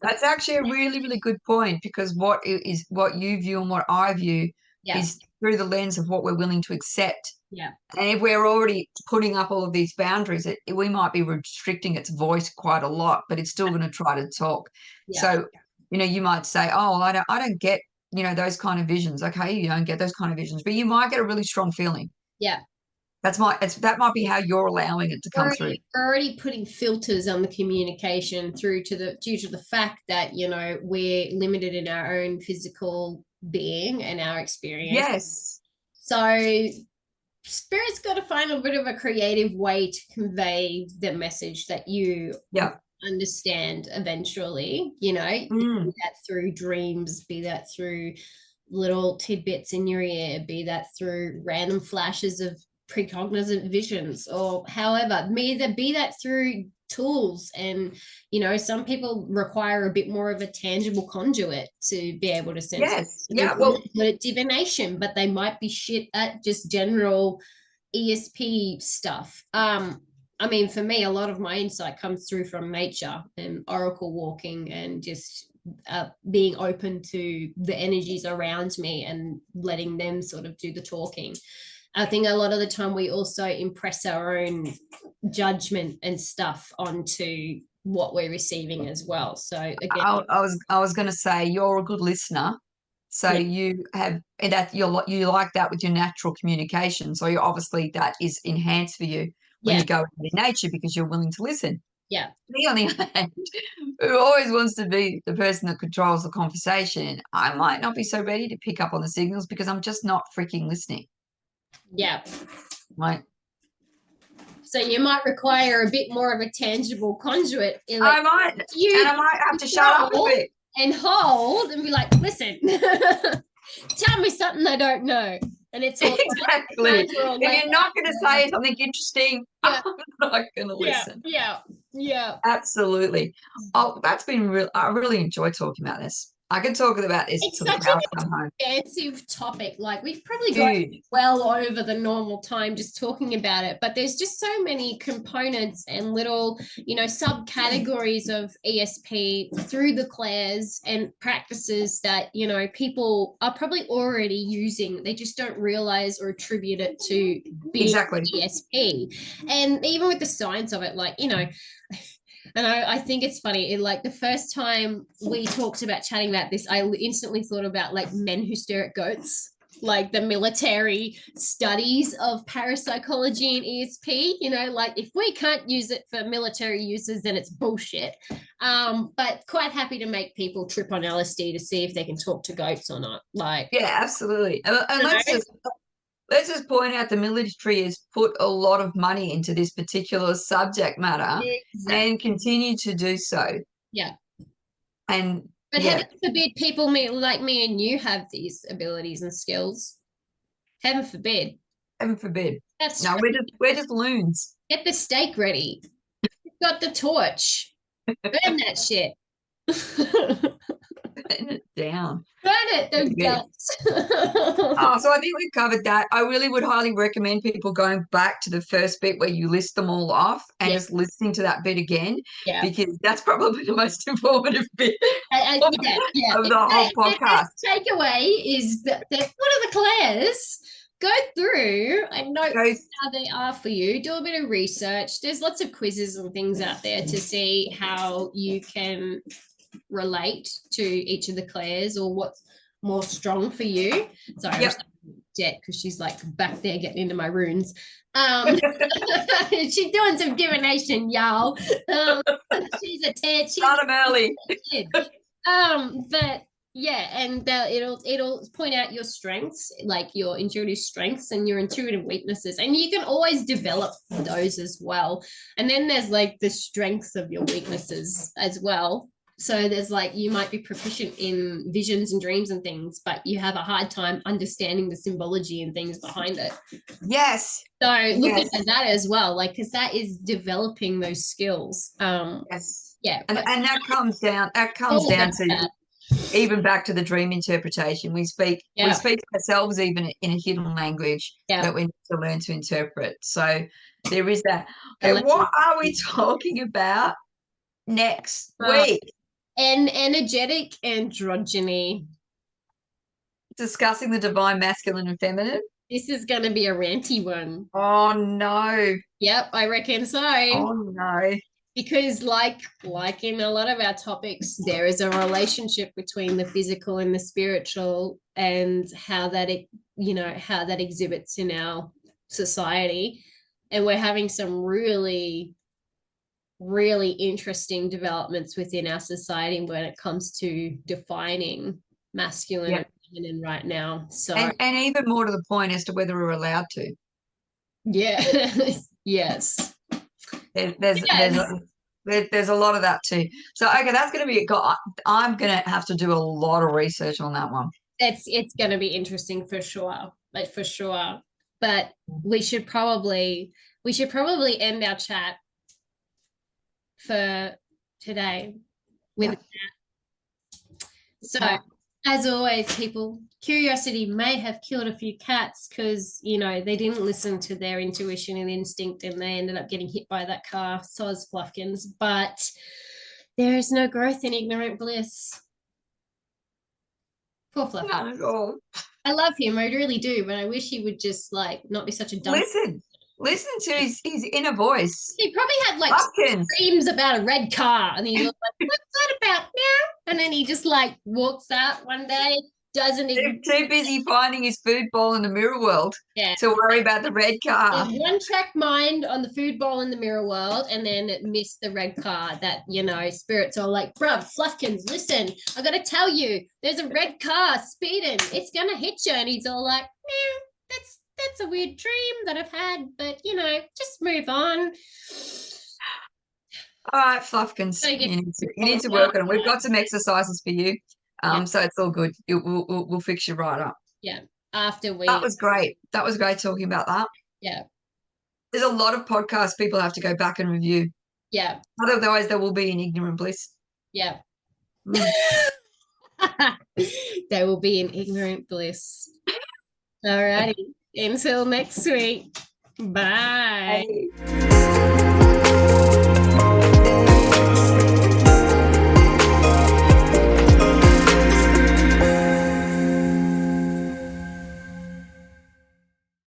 Speaker 2: that's actually a really, really good point, because what you view and what I view is through the lens of what we're willing to accept.
Speaker 1: Yeah.
Speaker 2: And if we're already putting up all of these boundaries, we might be restricting its voice quite a lot, but it's still going to try to talk. Yeah. So, you might say, oh, well, I don't get, those kind of visions. Okay, you don't get those kind of visions, but you might get a really strong feeling.
Speaker 1: Yeah.
Speaker 2: That might be how you're allowing it to come through.
Speaker 1: We're already putting filters on the communication due to the fact that, we're limited in our own physical being and our experience.
Speaker 2: Yes.
Speaker 1: So spirit's got to find a bit of a creative way to convey the message that you understand eventually, be that through dreams, be that through little tidbits in your ear, be that through random flashes of precognitive visions, or however, be that through tools. And some people require a bit more of a tangible conduit to be able to sense divination, but they might be shit at just general ESP stuff. I mean, for me, a lot of my insight comes through from nature and oracle walking, and just being open to the energies around me and letting them sort of do the talking. I think a lot of the time we also impress our own judgment and stuff onto what we're receiving as well. So again,
Speaker 2: I was going to say, you're a good listener, so you have that, you like that with your natural communication. So obviously that is enhanced for you when you go into nature, because you're willing to listen.
Speaker 1: Yeah.
Speaker 2: Me, on the other hand, who always wants to be the person that controls the conversation, I might not be so ready to pick up on the signals because I'm just not freaking listening.
Speaker 1: Yeah.
Speaker 2: Right.
Speaker 1: So you might require a bit more of a tangible conduit.
Speaker 2: I might, and I might have to shut up a bit.
Speaker 1: And hold and be like, listen, tell me something I don't know. And it's all
Speaker 2: exactly. If you're not going to say something interesting, I'm not going to listen.
Speaker 1: Yeah.
Speaker 2: Absolutely. Oh, that's been real. I really enjoy talking about this. I can talk about this.
Speaker 1: It's such an expansive topic. Like we've probably got well over the normal time just talking about it, but there's just so many components and little, subcategories of ESP through the clairs and practices that, people are probably already using. They just don't realize or attribute it to being ESP. And even with the science of it, and I think it's funny. Like the first time we talked about chatting about this, I instantly thought about like men who stare at goats, like the military studies of parapsychology and ESP. Like if we can't use it for military uses, then it's bullshit. But quite happy to make people trip on LSD to see if they can talk to goats or not.
Speaker 2: Yeah, absolutely. And let's just point out the military has put a lot of money into this particular subject matter and continue to do so.
Speaker 1: Yeah.
Speaker 2: But
Speaker 1: heaven forbid people like me and you have these abilities and skills. Heaven forbid.
Speaker 2: Heaven forbid.
Speaker 1: No,
Speaker 2: we're just loons.
Speaker 1: Get the steak ready. You've got the torch. Burn that shit.
Speaker 2: Burn it down.
Speaker 1: Burn it, those guts.
Speaker 2: So I think we've covered that. I really would highly recommend people going back to the first bit where you list them all off and just listening to that bit again, because that's probably the most informative bit of the whole podcast.
Speaker 1: The takeaway is that what are the clairs? Go through and note how they are for you. Do a bit of research. There's lots of quizzes and things out there to see how you can relate to each of the clairs or what's more strong for you. Sorry, Jet, because she's like back there getting into my runes. She's doing some divination, y'all. She's a tent.
Speaker 2: Start them early.
Speaker 1: But yeah, and it'll point out your strengths, like your intuitive strengths and your intuitive weaknesses, and you can always develop those as well. And then there's like the strengths of your weaknesses as well. So there's like, you might be proficient in visions and dreams and things, but you have a hard time understanding the symbology and things behind it.
Speaker 2: Yes.
Speaker 1: So look at that as well, like, because that is developing those skills.
Speaker 2: Yes.
Speaker 1: Yeah.
Speaker 2: And that comes down to even back to the dream interpretation. We speak ourselves even in a hidden language that we need to learn to interpret. So there is that. Okay, what are we talking about next week?
Speaker 1: And energetic androgyny.
Speaker 2: Discussing the divine masculine and feminine.
Speaker 1: This is going to be a ranty one.
Speaker 2: Oh, no.
Speaker 1: Yep, I reckon so.
Speaker 2: Oh, no.
Speaker 1: Because like in a lot of our topics, there is a relationship between the physical and the spiritual, and how that exhibits in our society. And we're having some really, really interesting developments within our society when it comes to defining masculine and feminine right now. So
Speaker 2: and even more to the point as to whether we're allowed to.
Speaker 1: Yeah. Yes.
Speaker 2: There's a lot of that too. So okay, that's going to be I'm going to have to do a lot of research on that one.
Speaker 1: It's going to be interesting for sure, But we should probably end our chat for today with that. So as always, people, curiosity may have killed a few cats because they didn't listen to their intuition and instinct, and they ended up getting hit by that car. Soz Fluffkins. But there is no growth in ignorant bliss. Poor Fluffkins.
Speaker 2: Not at all.
Speaker 1: I love him, I really do, but I wish he would just not be such a dumb.
Speaker 2: Listen to his inner voice.
Speaker 1: He probably had dreams about a red car, and he's like, "What's that about now?" And then he just walks out one day, doesn't even
Speaker 2: too busy finding his food bowl in the mirror world to worry about the red car.
Speaker 1: One-track mind on the food bowl in the mirror world, and then missed the red car. That spirits are like, "Bruv, Fluffkins, listen, I gotta tell you, there's a red car speeding. It's gonna hit you." And he's all like, "Meow, that's a weird dream that I've had, but just move on.
Speaker 2: All right, Fluffkins,
Speaker 1: So
Speaker 2: you need to work on it. We've got some exercises for you, so it's all good. We'll fix you right up.
Speaker 1: Yeah, after
Speaker 2: That was great. That was great talking about that.
Speaker 1: Yeah.
Speaker 2: There's a lot of podcasts people have to go back and review.
Speaker 1: Yeah.
Speaker 2: Otherwise, there will be an ignorant bliss.
Speaker 1: Yeah.
Speaker 2: Mm.
Speaker 1: There will be an ignorant bliss. All righty. Until next week. Bye.
Speaker 2: Bye.